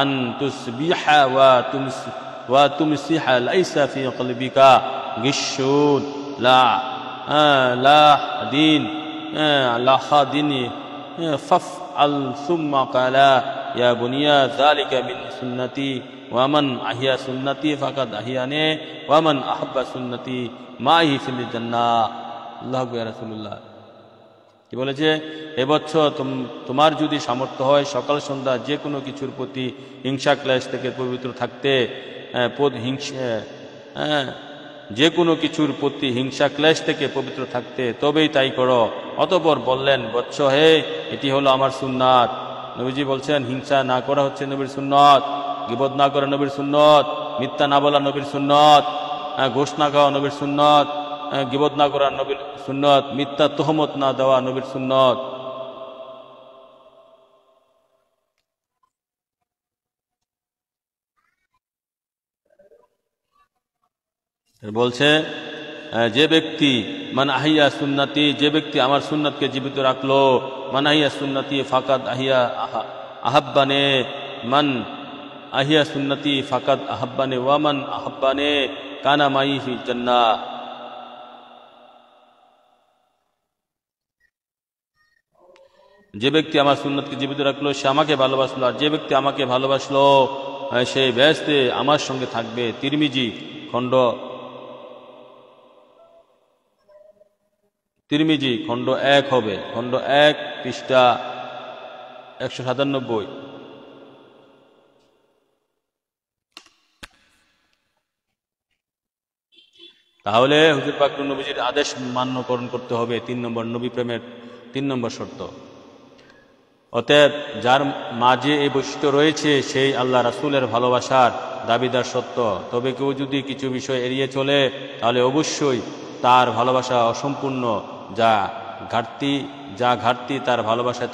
আন তুসবিহা ওয়া তুমসিহা লাইসা ফি কলবিকা গিশুন লাহাদিনি ফাফআল সুম্মা ক্বালা ইয়া বুনিয়া যালিকা মিন সুন্নতি ওয়া মান আহিয়া সুন্নতি ফাকাদ আহিয়ানি ওয়া মান আহাব্বা সুন্নতি মাহি ফিল জান্নাহ। আল্লাহু আকবার। রাসূলুল্লাহ কি বলেছে, হে বৎস, তোমার যদি সামর্থ্য হয় সকাল সন্ধ্যা যে কোনো কিছুর প্রতি হিংসা ক্লেশ থেকে পবিত্র থাকতে, যে কোনো কিছুর প্রতি হিংসা ক্লেশ থেকে পবিত্র থাকতে তবেই তাই করো। অতঃপর বললেন, বৎস হে, এটি হলো আমার সুন্নাত। নবীজি বলছেন হিংসা না করা হচ্ছে নবীর সুন্নত, গীবত না করা নবীর সুন্নত, মিথ্যা না বলা নবীর সুন্নত, ঘুষ না খাওয়া নবীর সুন্নত, গীবত না করা নবীর সুন্নত, মিথ্যা তহমত না দেওয়া নবীর সুন্নত। বলছে যে ব্যক্তি মান আহিয়া সুন্নতি, যে ব্যক্তি আমার সুন্নতকে জীবিত রাখলো, মান আহিয়া সুন্নতি ফাকাদ আহিয়া আহাব্বানে, মান আহিয়া সুন্নতি ফাকাদ আহাব্বানে ওয়ামান আহাব্বানে কানা মাই ফি জান্নাহ। যে ব্যক্তি আমার সুন্নতকে জীবিত রাখলো সে আমাকে ভালোবাসলো, আর যে ব্যক্তি আমাকে ভালোবাসলো সে বেহেশতে আমার সঙ্গে থাকবে। তিরমিজি খণ্ড 1 হবে, খণ্ড 1 পৃষ্ঠা 197। তাহলে হুজুর পাক নবীজির আদেশ মান্যকরণ করতে হবে, 3 নম্বর নবী প্রেমের 3 নম্বর শর্ত। অতএব যার মাঝে এই বৈশিষ্ট্য রয়েছে সেই আল্লাহ রাসূলের ভালোবাসার দাবিদার সত্য। তবে কেউ যদি কিছু বিষয় এড়িয়ে চলে তাহলে অবশ্যই তার ভালোবাসা অসম্পূর্ণ। যা ঘাটতি তার ভালোবাসায়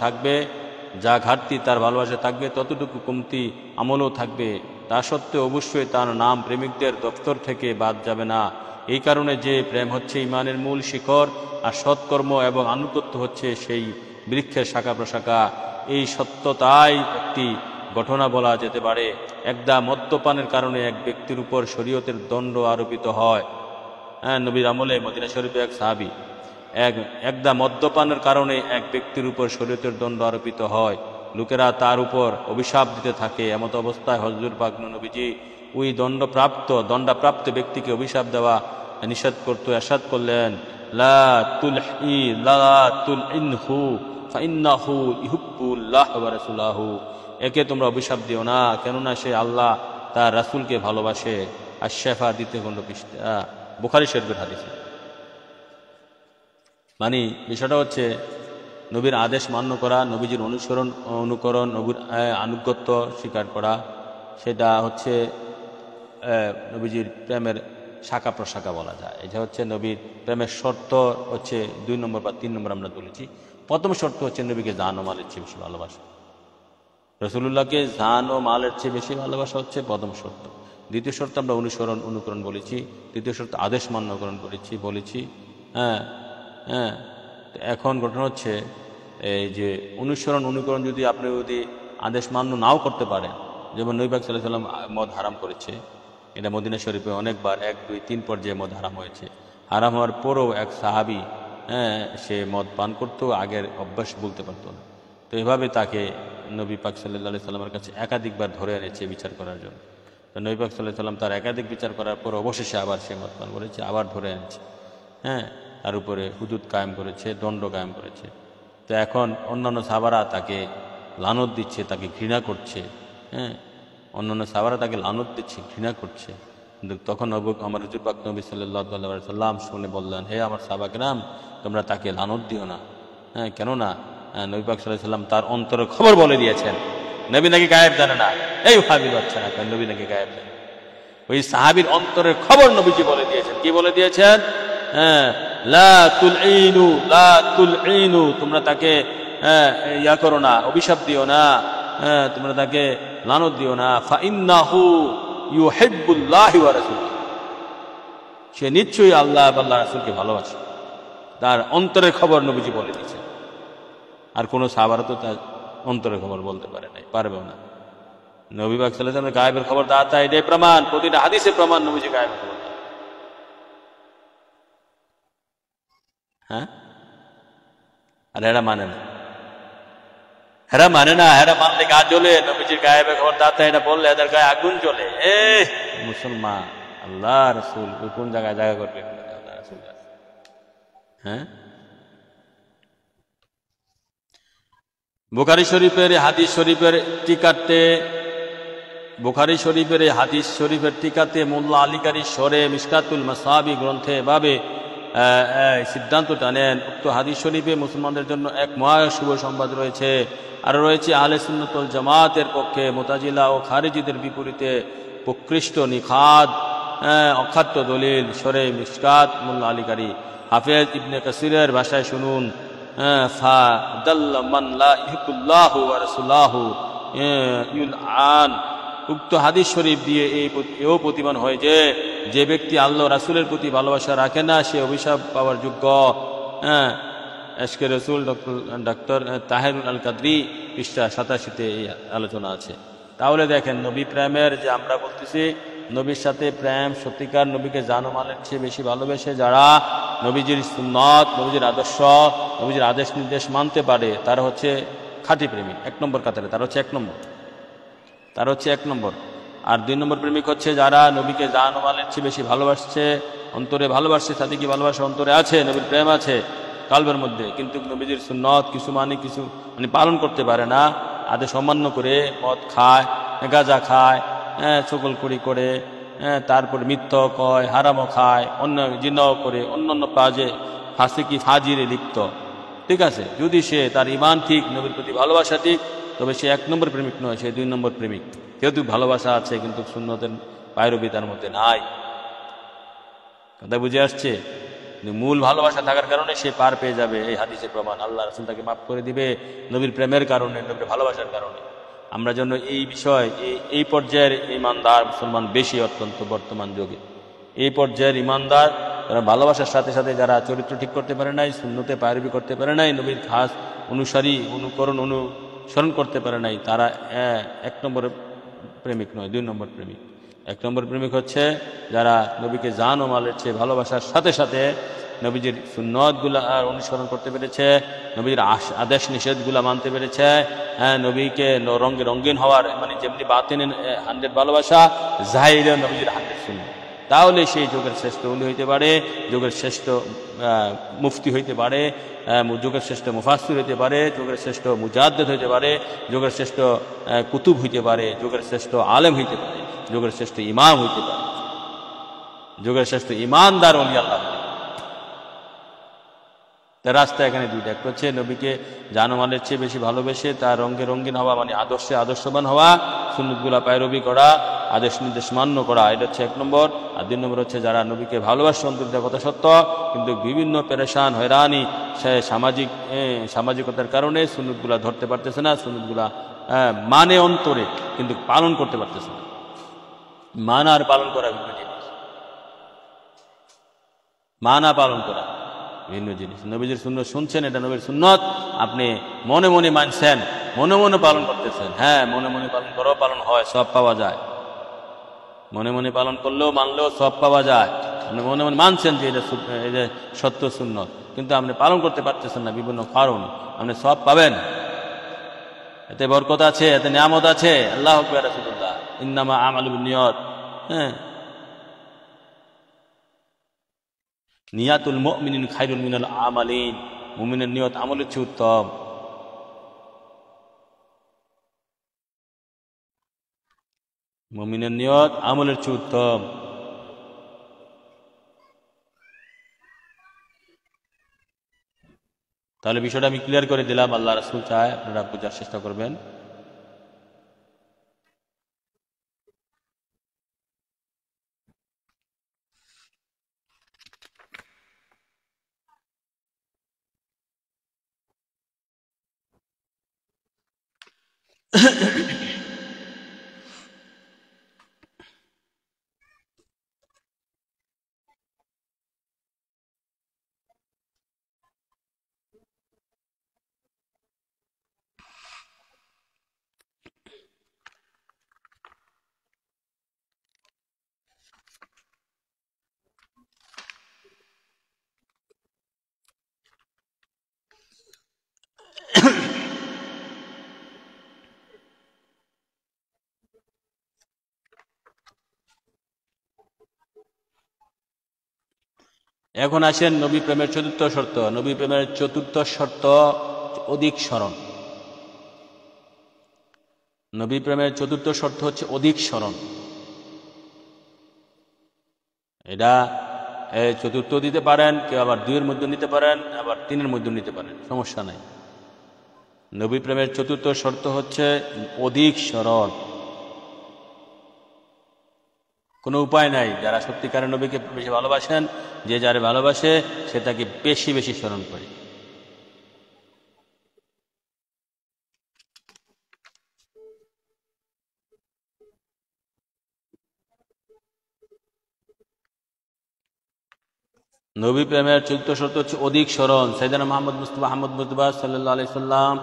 থাকবে, ততটুকু কমতি আমলও থাকবে। তা সত্ত্বেও অবশ্যই তার নাম প্রেমিকদের দপ্তর থেকে বাদ যাবে না। এই কারণে যে প্রেম হচ্ছে ইমানের মূল শিখর, আর সৎকর্ম এবং আনুগত্য হচ্ছে সেই বৃক্ষের শাখা প্রশাখা। এই সত্যতাই একটি ঘটনা বলা যেতে পারে। একদা মদ্যপানের কারণে এক ব্যক্তির উপর শরীয়তের দণ্ড আরোপিত হয়। নবীর আমলে মদিনা শরীফে এক সাহাবী একদা মদ্যপানের কারণে এক ব্যক্তির উপর শরীয়তের দণ্ড আরোপিত হয়। লোকেরা তার উপর অভিশাপ দিতে থাকে। এমত অবস্থায় হুজুর পাক নবীজি ওই দণ্ডপ্রাপ্ত ব্যক্তিকে অভিশাপ দেওয়া নিষেধ করতে ইরশাদ করলেন, লা তুলইনহু ফাইন্নাহু ইউহিব্বুল্লাহ ওয়া রাসূলুহু। একে তোমরা অভিশাপ দিও না, কেননা সে আল্লাহ তার রাসূলকে ভালোবাসে। আশ-শিফা দ্বিতীয় খণ্ড পৃষ্ঠা, বুখারী শরীফের হাদিস। মানে বিষয়টা হচ্ছে নবীর আদেশ মান্য করা, নবীজির অনুকরণ, নবীর আনুগত্য স্বীকার করা, সেটা হচ্ছে নবীজির প্রেমের শাখা প্রশাখা বলা যায়। এটা হচ্ছে নবীর প্রেমের শর্ত হচ্ছে 2 নম্বর বা 3 নম্বর আমরা তুলেছি। প্রথম শর্ত হচ্ছে নবীকে জান ও মালের চেয়ে বেশি ভালোবাসা। রাসূলুল্লাহকে জান ও মালের চেয়ে বেশি ভালোবাসা হচ্ছে প্রথম শর্ত। দ্বিতীয় শর্ত আমরা অনুকরণ বলেছি। তৃতীয় শর্ত আদেশ মান্যকরণ বলেছি। এখন ঘটনা হচ্ছে এই যে অনুকরণ যদি আপনি আদেশ মান্য নাও করতে পারেন, যেমন নবী পাক সাল্লাল্লাহু আলাইহি ওয়াসাল্লাম মদ হারাম করেছে, এটা মদিনা শরীফে অনেকবার 1, 2, 3 পর্যায়ে মদ হারাম হয়েছে। হারাম হওয়ার পরেও এক সাহাবী সে মদ পান করতো, আগের অভ্যাস বলতে পারতো না। তো এভাবে তাকে নবী পাক সাল্লাল্লাহু আলাইহি ওয়াসাল্লামের কাছে একাধিকবার ধরে এনেছে বিচার করার জন্য। তো নবী পাক সাল্লাল্লাহু আলাইহি ওয়াসাল্লাম তার একাধিক বিচার করার পর অবশেষে আবার সে মদ পান করেছে, আবার ধরে এনেছে। তার উপরে হুদুদ কায়েম করেছে, দণ্ড কায়েম করেছে। তো এখন অন্যান্য সাহাবারা তাকে লানত দিচ্ছে, তাকে ঘৃণা করছে। অন্যান্য সাহাবারা তাকে লানত দিচ্ছে, ঘৃণা করছে। কিন্তু তখন আমার হুজুর পাক নবী সাল্লাল্লাহু আলাইহি ওয়াসাল্লাম শুনে বললেন, হে আমার সাহাবাগণ, তোমরা তাকে লানত দিও না। কেননা নবী পাক সাল্লাল্লাহু আলাইহি ওয়াসাল্লাম তার অন্তরের খবর বলে দিয়েছেন। নবী নাকি গায়েব জানে না, এই ওয়াহাবি বাচ্চারা নবী নাকি গায়েব জানে। ওই সাহাবীর অন্তরের খবর নবীজি বলে দিয়েছেন। কি বলে দিয়েছেন? লা তুলইনু, তোমরা তাকে করো না, অভিশাপ দিও না, তোমরা তাকে লানত দিও না। ফাইন্নাহু ইউহিব্বুল্লাহি ওয়া রাসূলুহু, সে নিশ্চয়ই আল্লাহ এবং আল্লাহর রাসূলকে ভালোবাসে। তার অন্তরের খবর নবীজি বলে দিয়েছেন। আর কোন সাহাবারা তো তার অন্তরের খবর বলতে পারে নাই, পারবেও না। নবী পাক সাল্লাল্লাহু আলাইহি ওয়াসাল্লাম গায়েবের খবর দাতা, এটাই প্রমাণ, প্রতিটা হাদিসে প্রমাণ নবীজি গায়েবের খবর। আর এরা মানে না, এরা মানলে গা জ্বলে। নবীজির গায়েবের খবর দাতা এটা বললে এদের গায়ে আগুন জ্বলে। মুসলমান, আল্লাহ রাসূল কোন জায়গায় জায়গা করবে? বুখারী শরীফের হাদিস শরীফের টিকাতে বুখারী শরীফের হাদিস শরীফের টিকাতে মোল্লা আলীকারী সরে মিশকাতুল মাসাবি গ্রন্থে এভাবে সিদ্ধান্ত টানেন, উক্ত হাদিস শরীফে মুসলমানদের জন্য এক মহা শুভ সংবাদ রয়েছে, আর রয়েছে আহলে সুন্নাত ওয়াল জামাতের পক্ষে মুতাজিলা ও খারিজিদের বিপরীতে প্রকৃষ্ট নিখাদ অখাদ্য দলিল। সরে মিশকাত মোল্লা আলীকারী। হাফেজ ইবনে কাসিরের ভাষায় শুনুন, ফা দাল্লা মান লা ইহিবুল্লাহু ওয়া রাসূলুহু ইউলআন। উক্ত হাদিস শরীফ দিয়ে এও প্রতিমান হয় যে যে ব্যক্তি আল্লাহ রাসূলের প্রতি ভালোবাসা রাখে না সে অভিশাপ পাওয়ার যোগ্য। এশকে রসুল ডক্টর তাহেরুল আল কাদরি পৃষ্ঠা 87-তে এই আলোচনা আছে। তাহলে দেখেন, নবী প্রেমের যে আমরা বলতেছি, নবীর সাথে প্রেম সত্যিকার নবীকে জানো মানের চেয়ে বেশি ভালোবেসে যারা নবীজির সুন্নত, নবীজির আদর্শ, নবীজির আদেশ নির্দেশ মানতে পারে তারা হচ্ছে খাঁটি প্রেমিক। 1 নম্বর কাতারে তার হচ্ছে 1 নম্বর, তার হচ্ছে 1 নম্বর। আর 2 নম্বর প্রেমিক হচ্ছে যারা নবীকে জানো মানের চেয়ে বেশি ভালোবাসছে, অন্তরে ভালোবাসছে, সাথে কি ভালোবাসা অন্তরে আছে, নবীর প্রেম আছে কালবের মধ্যে, কিন্তু নবীজির সুন্নত কিছু পালন করতে পারে না, আদেশ অমান্য করে মদ খায়, গাঁজা খায়, চকলকুড়ি করে, তারপর মিথ্যা কয়, হারামও খায়, অন্য জিনাও করে, অন্যান্য কাজে ফাসিকি ফাজিরে লিপ্ত। ঠিক আছে, যদি সে তার ঈমান ঠিক, নবীর প্রতি ভালোবাসা ঠিক, তবে সে 1 নম্বর প্রেমিক নয়, সে 2 নম্বর প্রেমিক। যেহেতু ভালোবাসা আছে কিন্তু সুন্নতের পায়রবি তার মধ্যে নাই। কথা বুঝে আসছে? মূল ভালোবাসা থাকার কারণে সে পার পেয়ে যাবে, এই হাদিসের প্রমাণ। আল্লাহ রাসূল তাকে মাফ করে দিবে নবীর প্রেমের কারণে, নবীর ভালোবাসার কারণে। আমরা যেন এই বিষয়, এই পর্যায়ের ইমানদার মুসলমান বেশি, অত্যন্ত বর্তমান যুগে এই পর্যায়ের ইমানদার যারা ভালোবাসার সাথে সাথে যারা চরিত্র ঠিক করতে পারে নাই, সুন্নতে পায়রবি করতে পারে নাই, নবীর খাস অনুসারী অনুসরণ করতে পারে নাই, তারা 1 নম্বরের প্রেমিক নয়, 2 নম্বর প্রেমিক। 1 নম্বর প্রেমিক হচ্ছে যারা নবীকে জান ও মালের চেয়ে ভালোবাসার সাথে সাথে নবীজির সুন্নতগুলা অনুসরণ করতে পেরেছে, নবীজির আদেশ নিষেধগুলা মানতে পেরেছে, নবীকে রঙিন হওয়ার যেমনি বাতিনে 100 ভালোবাসা, জাহিরে নবীজির 100 সুন্নত। তাহলে সেই যুগের শ্রেষ্ঠ ওলি হইতে পারে, যুগের শ্রেষ্ঠ মুফতি হইতে পারে, যুগের শ্রেষ্ঠ মুফাসসির হইতে পারে, যুগের শ্রেষ্ঠ মুজাদ্দিদ হইতে পারে, যুগের শ্রেষ্ঠ কুতুব হইতে পারে, যুগের শ্রেষ্ঠ আলেম হইতে পারে, যুগের শ্রেষ্ঠ ইমাম হইতে পারে, যুগের শ্রেষ্ঠ ইমানদার ওলি আল্লাহ। তার রাস্তা এখানে 2টা। একটা হচ্ছে নবীকে জানমালের চেয়ে বেশি ভালোবেসে তার রঙিন হওয়া, আদর্শে আদর্শবান হওয়া, সুন্নতগুলা পায়রবি করা, আদেশ নির্দেশ মান্য করা, এটা হচ্ছে 1 নম্বর। আর 2 নম্বর হচ্ছে যারা নবীকে ভালোবাসে অন্তরের কথা সত্য, কিন্তু বিভিন্ন পেরেশান হয়রানি সামাজিকতার কারণে সুন্নতগুলা ধরতে পারতেছে না, সুন্নতগুলা অন্তরে কিন্তু পালন করতে পারতেছে না। মানা আর পালন করা ভিন্ন জিনিস, মানা পালন করা ভিন্ন জিনিস। নবীজির সুন্নত শুনছেন, এটা নবীর সুন্নত, আপনি মনে মনে মানছেন, মনে মনে পালন করতেছেন। হ্যাঁ, মনে মনে পালন করেও পালন হয়, সব পাওয়া যায়। মনে মনে পালন করলেও মানলেও সব পাওয়া যায়। আপনি মনে মনে মানছেন যে এটা সত্য সুন্নত, কিন্তু আপনি পালন করতে পারতেছেন না বিভিন্ন কারণ, আপনি সব পাবেন। এতে বরকত আছে, এতে নিয়ামত আছে। আল্লাহু আকবার, রাসূলুল্লাহ ইন্নামা আমালু বিন্নিয়াত। নিয়াতুল মুমিনিন খায়রুল মিনাল আমালিন। মুমিনের নিয়ত আমলের চেয়ে উত্তম। মুমিনের নিয়ত আমলের চেয়ে উত্তম। তাহলে বিষয়টা আমি ক্লিয়ার করে দিলাম। আল্লাহ রাসূল চায় আপনারা বোঝার চেষ্টা করবেন। এখন আসেন নবী প্রেমের 4র্থ শর্ত। নবী প্রেমের 4র্থ শর্ত অধিক স্মরণ। নবী প্রেমের চতুর্থ শর্ত হচ্ছে অধিক স্মরণ। এটা চতুর্থ দিতে পারেন, কেউ আবার 2-এর মধ্যে নিতে পারেন, আবার 3-এর মধ্যে নিতে পারেন, সমস্যা নাই। নবী প্রেমের চতুর্থ শর্ত হচ্ছে অধিক স্মরণ। কোনো উপায় নাই, যারা সত্যিকারের নবীকে বেশি ভালোবাসেন, যে যারে ভালোবাসে সে তাকে বেশি বেশি স্মরণ করে। নবী প্রেমের চতুর্থ শর্ত হচ্ছে অধিক স্মরণ। সাইয়েদনা মুহাম্মদ মুস্তাফা সাল্লাল্লাহু আলাইহি সাল্লাম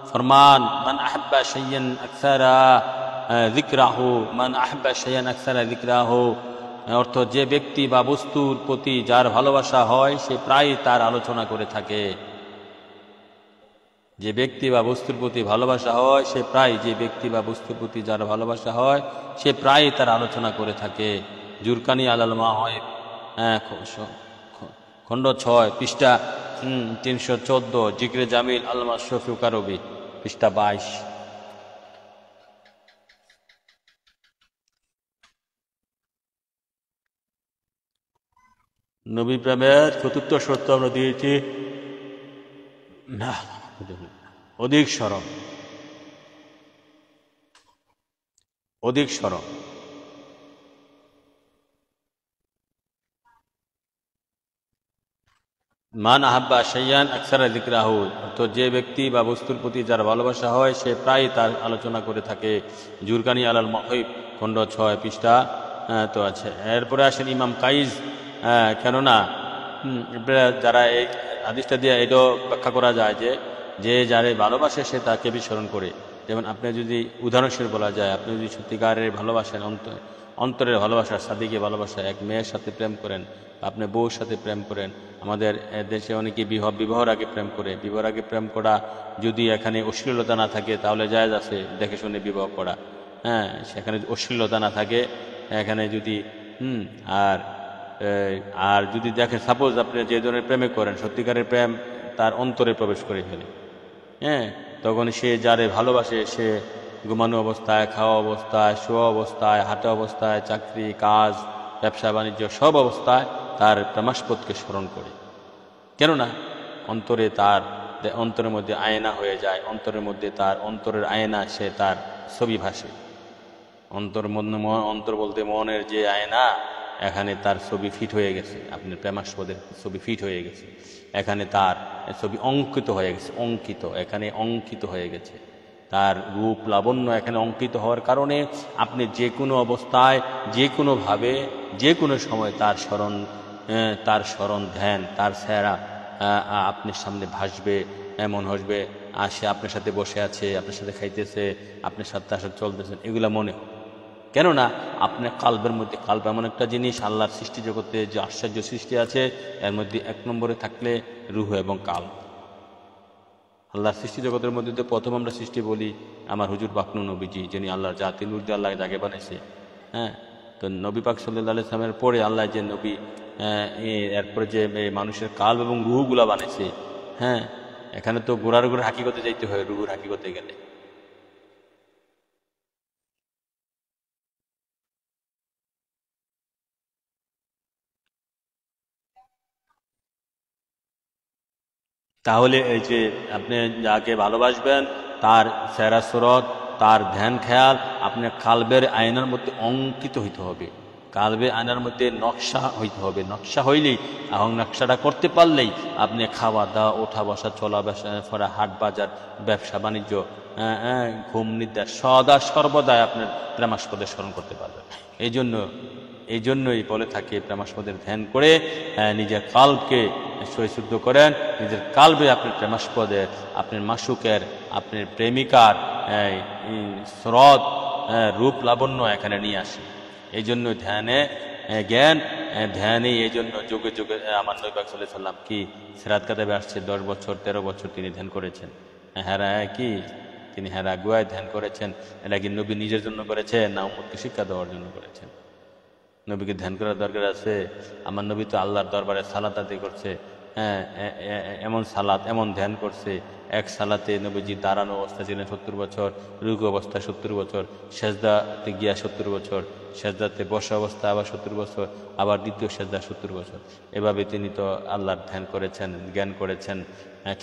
ফরমান, মান আহাব্বা শাইয়ান আকসারা যিকরাহু, মান আহাব্বা শাইয়ান আকসারা যিকরাহু, অর্থ যে ব্যক্তি বা বস্তুর প্রতি যার ভালোবাসা হয় সে প্রায় তার আলোচনা করে থাকে। যে ব্যক্তি বা বস্তুর প্রতি ভালোবাসা হয় সে প্রায়, যে ব্যক্তি বা বস্তুর প্রতি যার ভালোবাসা হয় সে প্রায় তার আলোচনা করে থাকে। জুরকানি আলাল মাওয়াহিব, খণ্ড 6, পৃষ্ঠা 314, জিকরে জামিল আল মাশরুফ কারবি, পৃষ্ঠা 22। নবী প্রেমের চতুর্থ শর্ত আমরা দিয়েছি অধিক স্মরণ। অধিক স্মরণ। মান আহাব্বা শাইয়ান আকসারা যিকরাহু, তো যে ব্যক্তি বা বস্তুর প্রতি যার ভালোবাসা হয় সে প্রায় তার আলোচনা করে থাকে। জুরকানি আলাল মাওয়াহিব, খণ্ড 6, পৃষ্ঠা তো আছে। এরপরে আসেন ইমাম কাইজ। কেননা যারা এই হাদিসটা দিয়ে এটাও ব্যাখ্যা করা যায় যে যে যারে ভালোবাসে সে তাকে বিস্মরণ করে। যেমন আপনি যদি উদাহরণস্বরূপ বলা যায়, আপনি যদি সত্যিকারের ভালোবাসেন, অন্তরের ভালোবাসা, সাদিকে ভালোবাসা, এক মেয়ের সাথে প্রেম করেন, আপনি বউর সাথে প্রেম করেন। আমাদের দেশে অনেকে বিবাহর আগে প্রেম করে। বিবাহর আগে প্রেম করা যদি এখানে অশ্লীলতা না থাকে তাহলে জায়েজ আছে দেখে শুনে বিবাহ করা। হ্যাঁ, সেখানে অশ্লীলতা না থাকে এখানে যদি আর যদি দেখেন সাপোজ আপনি যে ধরনের প্রেমে করেন সত্যিকারের প্রেম তার অন্তরে প্রবেশ করে ফেলে, হ্যাঁ, তখন সে যারে ভালোবাসে সে ঘুমানো অবস্থায়, খাওয়া অবস্থায়, শোয়া অবস্থায়, হাঁটা অবস্থায়, চাকরি কাজ, ব্যবসা বাণিজ্য সব অবস্থায় তার প্রেমাস্পদকে স্মরণ করে। কেননা অন্তরের মধ্যে আয়না হয়ে যায়, অন্তরের মধ্যে তার অন্তরের আয়না, সে তার ছবি ভাসে। অন্তর বলতে মনের যে আয়না, এখানে তার ছবি ফিট হয়ে গেছে, আপনার প্রেমাস্পদের ছবি ফিট হয়ে গেছে, এখানে তার ছবি অঙ্কিত হয়ে গেছে, এখানে অঙ্কিত হয়ে গেছে। তার রূপ লাবণ্য এখানে অঙ্কিত হওয়ার কারণে আপনি যে কোনো অবস্থায়, যে কোনোভাবে, যে কোনো সময় তার স্মরণ ধ্যান, তার চেহারা আপনার সামনে ভাসবে, এমন হসবে আর সে আপনার সাথে বসে আছে, আপনার সাথে খাইতেছে, আপনার সাথে তার সাথে চলতেছেন, এগুলা মনে হয়। কেননা আপনার কালবের মধ্যে, কাল্ব এমন একটা জিনিস, আল্লাহর সৃষ্টি জগতে যে আশ্চর্য সৃষ্টি আছে এর মধ্যে 1 নম্বরে থাকলে রুহ এবং কাল্ব। আল্লাহর সৃষ্টি জগতের মধ্যে তো প্রথম আমরা সৃষ্টি বলি আমার হুজুর পাক নবীজি, যিনি আল্লাহর জাতি নূর দিয়ে আল্লাহ জাগে বানাইছে। হ্যাঁ, তো নবী পাক সাল্লাল্লাহু আলাইহি ওয়াসাল্লামের পরে আল্লাহ যে নবী, এরপরে যে মানুষের কাল্ব এবং রুহগুলা বানাইছে। হ্যাঁ, এখানে তো গোড়ার হাকিকতে যাইতে হয়, রুহুর হাকিকতে গেলে। তাহলে এই যে আপনি যাকে ভালোবাসবেন তার চেহারা সুরত, তার ধ্যান খেয়াল আপনার কালবের আয়নার মধ্যে অঙ্কিত হইতে হবে, কালবের আয়নার মধ্যে নকশা হইতে হবে। নকশা হইলেই, এবং নকশাটা করতে পারলেই আপনি খাওয়া দাওয়া, ওঠা বসা, চলা ফেরা, হাট বাজার, ব্যবসা বাণিজ্য, ঘুম নিদ্রা সর্বদাই আপনার প্রেমাস্পদের স্মরণ করতে পারবেন। এই জন্যই বলে থাকে প্রেমাস্পদের ধ্যান করে নিজের কালবকে শুদ্ধ করেন, নিজের কালবে আপনার প্রেমাস্পদের, আপনার মাসুকের, আপনার প্রেমিকার স্রোত, রূপ লাবণ্য এখানে নিয়ে আসে। এই জন্য ধ্যানে এই জন্য যুগে যুগে আমার নবী পাক সাল্লাল্লাহু আলাইহি ওয়াসাল্লাম কি সিরাত কাতাবে আসছে 10 বছর 13 বছর তিনি ধ্যান করেছেন। তিনি হেরা গুহায় ধ্যান করেছেন। এটা কি নবী নিজের জন্য করেছেন না উম্মতকে শিক্ষা দেওয়ার জন্য করেছেন? নবীকে ধ্যান করার দরকার আছে? আমার নবী তো আল্লাহর দরবারে সালাত আদায় করছে, এমন সালাত এমন ধ্যান করছে, এক সালাতে নবীজি দাঁড়ানো অবস্থা ছিলেন 70 বছর, রুকু অবস্থা 70 বছর, সেজদাতে গিয়া 70 বছর, সেজদাতে বসা অবস্থা আবার 70 বছর, আবার দ্বিতীয় সেজদা 70 বছর। এভাবে তিনি তো আল্লাহর ধ্যান করেছেন, জ্ঞান করেছেন,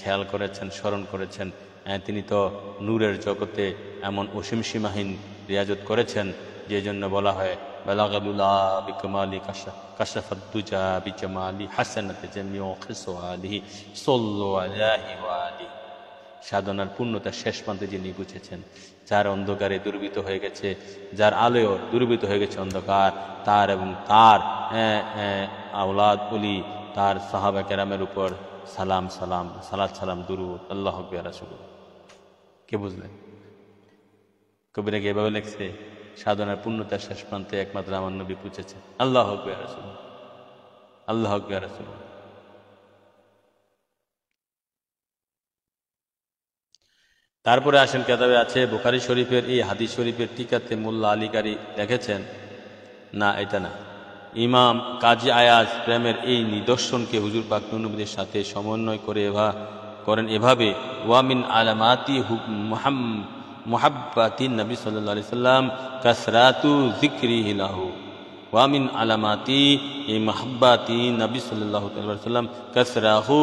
খেয়াল করেছেন, স্মরণ করেছেন। তিনি তো নূরের জগতে এমন অসীম সীমাহীন রিয়াজত করেছেন, যে জন্য বলা হয় বালাগালুল্লাহ বিকমালি কাশাফাদ্দুজা বিজামালি হাসানাতে জামিউ খিসওয়ালিহি সাল্লু আলাইহি ওয়া আলিহি। সাধনার পূর্ণতা শেষ প্রান্তে যিনি বুঝেছেন, যার অন্ধকারে দুর্বৃত হয়ে গেছে, যার আলোয় দুর্বৃত হয়ে গেছে অন্ধকার, তার এবং তার আওলাদ ওলি, তার সাহাবা কেরামের উপর সালাম সালাম সালাত সালাম দুরূদ আল্লাহু আকবার রাসূলুল্লাহ। কে বুঝলেন? কবিরা কি এভাবে লেখছে? সাধনার পূর্ণতার শেষ প্রান্তে একমাত্র আমার নবী পৌঁছেছে। আল্লাহু আকবার রাসূলুল্লাহ, আল্লাহু আকবার রাসূলুল্লাহ। তারপরে আসেন, কেতাবে আছে বুখারী শরীফের এই হাদিস শরীফের টিকাতে মোল্লা আলী কারি লিখেছেন, না এটা না, ইমাম কাজী আয়াজ প্রেমের এই নিদর্শনকে হুজুর পাক নবীদের সাথে সমন্বয় করেন এভাবে, ওয়ামিন আলামাতি মুহাব্বাতিন নবী সাল্লাল্লাহু আলাইহি সাল্লাম কাসরাতু যিকরিহি লাহু। ওয়ামিন আলামাতি এই মুহাব্বাতি নবী সাল্লাল্লাহু আলাইহি সাল্লাম কাসরাহু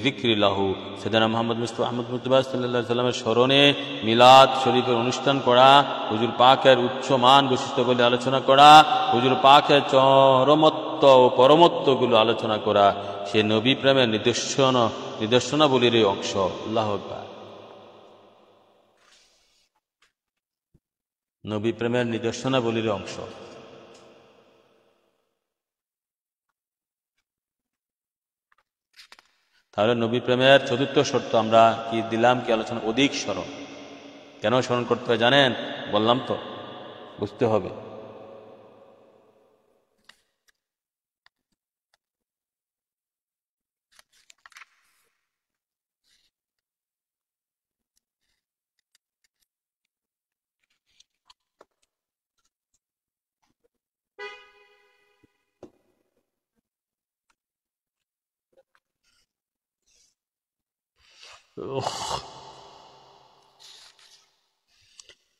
যিকরি লাহু। সাইয়েদনা মুহাম্মদ মুস্তাফা আহমদ মুজতবা সাল্লাল্লাহু আলাইহি সাল্লামের স্মরণে মিলাদ শরীফের অনুষ্ঠান করা, হুজুর পাকের উচ্চ মান বৈশিষ্ট্য বলে আলোচনা করা, হুজুর পাকের চরমত্ব ও পরমত্বগুলো আলোচনা করা, সে নবী প্রেমের নিদর্শনাবলীর অংশ। আল্লাহু আকবার। নবী প্রেমের নিদর্শনাবলীর অংশ। তাহলে নবী প্রেমের চতুর্থ শর্ত আমরা কি দিলাম, কি আলোচনা? অধিক স্মরণ। কেন স্মরণ করতে হয় জানেন? বললাম তো, বুঝতে হবে।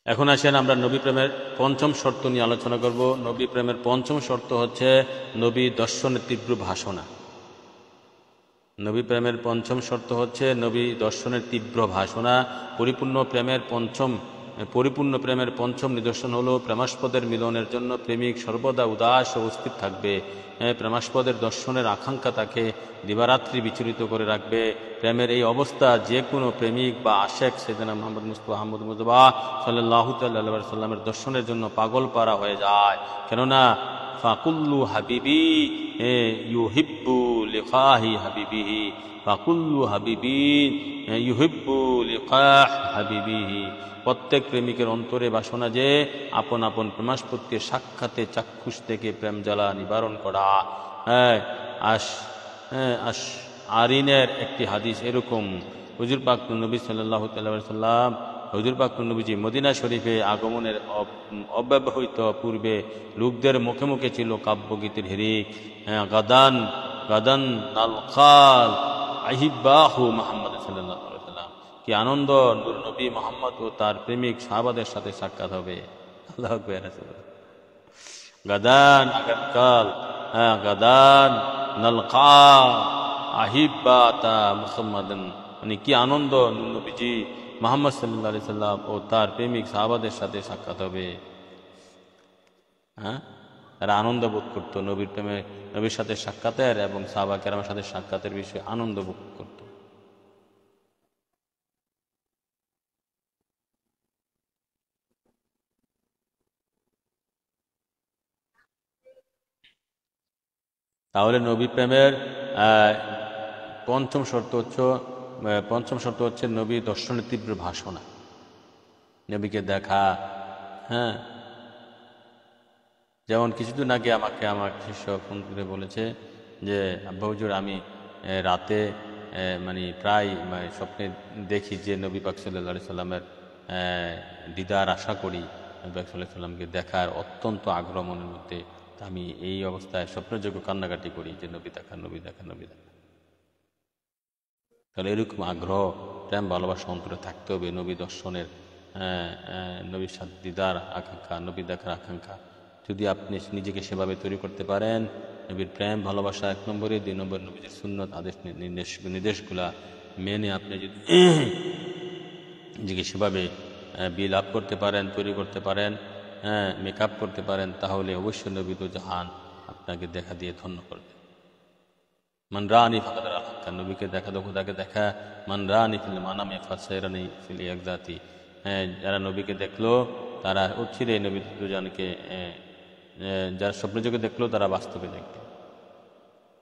এখন আসেন আমরা নবী প্রেমের পঞ্চম শর্ত নিয়ে আলোচনা করব। নবী প্রেমের পঞ্চম শর্ত হচ্ছে নবী দর্শনের তীব্র ভাষণা। নবী প্রেমের পঞ্চম শর্ত হচ্ছে নবী দর্শনের তীব্র ভাষণা। পরিপূর্ণ প্রেমের পঞ্চম নিদর্শন হলো প্রেমাস্পদের মিলনের জন্য প্রেমিক সর্বদা উদাস ও অস্থির থাকবে। প্রেমাস্পদের দর্শনের আকাঙ্ক্ষা তাকে দিবারাত্রি বিচলিত করে রাখবে। প্রেমের এই অবস্থা যে কোনো প্রেমিক বা আশেক সাইয়েদনা মুহাম্মদ মুস্তাফা আহমদ মুজতবা সাল্লাল্লাহু আলাইহি ওয়াসাল্লামের দর্শনের জন্য পাগল পারা হয়ে যায়। কেননা ফাকুল্লু হাবিবি ইউহিব্বু লিকাহি হাবিবিহি, ফাকুল্লু হাবিবি ইউহিব্বু লিকাহ হাবিবিহি। প্রত্যেক প্রেমিকের অন্তরে বাসনা যে আপন আপন প্রেমাস্পদকে সাক্ষাতে চাক্ষুষ থেকে প্রেম জ্বালা নিবারণ করা। আরিনের একটি হাদিস এরকম, হুজুর পাক নবী সাল্লাল্লাহু আলাইহি সাল্লাম, হুজুর পাক নবীজি মদিনা শরীফে আগমনের অব্যবহিত পূর্বে লোকদের মুখে মুখে ছিল কাব্যগীতির হিরিক। গাদান গাদান নালকাল আহিব্বাহু মুহাম্মদ সাল্লাল্লাহু আলাইহি সাল্লাম। কি আনন্দ, নূর নবী মুহাম্মদ ও তার প্রেমিক সাহাবাদের সাথে সাক্ষাৎ হবে। আল্লাহু আকবার। গাদান আগামীকাল, গাদান নালকা আহিব্বাতা মুহাম্মাদান, মানে কি আনন্দ, নূর নবীজি মুহাম্মদ সাল্লাল্লাহু আলাইহি সাল্লাম ও তার প্রেমিক সাহাবাদের সাথে সাক্ষাৎ হবে। তারা আনন্দ বোধ করত নবীর প্রেমে, নবীর সাথে সাক্ষাতের এবং সাহাবা কেরামের সাথে সাক্ষাতের বিষয়ে আনন্দ বোধ করত। তাহলে নবী প্রেমের পঞ্চম শর্ত হচ্ছে নবী দর্শনের তীব্র ভাষণা, নবীকে দেখা। যেমন কিছুদিন আগে আমাকে আমার শিষ্য ফোন করে বলেছে যে আব্বা হুজুর, আমি রাতে প্রায় স্বপ্নে দেখি যে নবী পাক সাল্লাল্লাহু আলাইহি সাল্লামের দিদার আশা করি, নবী পাক সাল্লাল্লাহু আলাইহি সাল্লামকে দেখার অত্যন্ত আগ্রহ মনের মধ্যে আমি এই অবস্থায় স্বপ্নযোগ্য কান্নাকাটি করি যে নবী দেখা, নবী দেখা, নবী দেখা। তাহলে এরকম আগ্রহ, প্রেম, ভালোবাসা অন্তরে থাকতে হবে। নবী দর্শনের, নবীর সাথে দিদার আকাঙ্ক্ষা, নবী দেখার আকাঙ্ক্ষা। যদি আপনি নিজেকে সেভাবে তৈরি করতে পারেন, নবীর প্রেম ভালোবাসা 1 নম্বরে, 2 নম্বর নবীর সুন্নত আদেশ নির্দেশগুলা মেনে আপনি যদি নিজেকে সেভাবে বিল আপ করতে পারেন, তৈরি করতে পারেন, মেকআপ করতে পারেন, তাহলে অবশ্যই নবী তো জাহান আপনাকে দেখা দিয়ে ধন্য করবে। মান রানি ফাকাদ রাআল হাক্কা, নবীকে দেখা তো খোদাকে দেখা। মান রানি ফিল মানামি ফাসাইরানি ফিল ইয়াকযাতি, যারা নবীকে দেখলো তারা অচিরেই নবী দুজনকে, যারা স্বপ্নযোগে দেখলো তারা বাস্তবে দেখবে।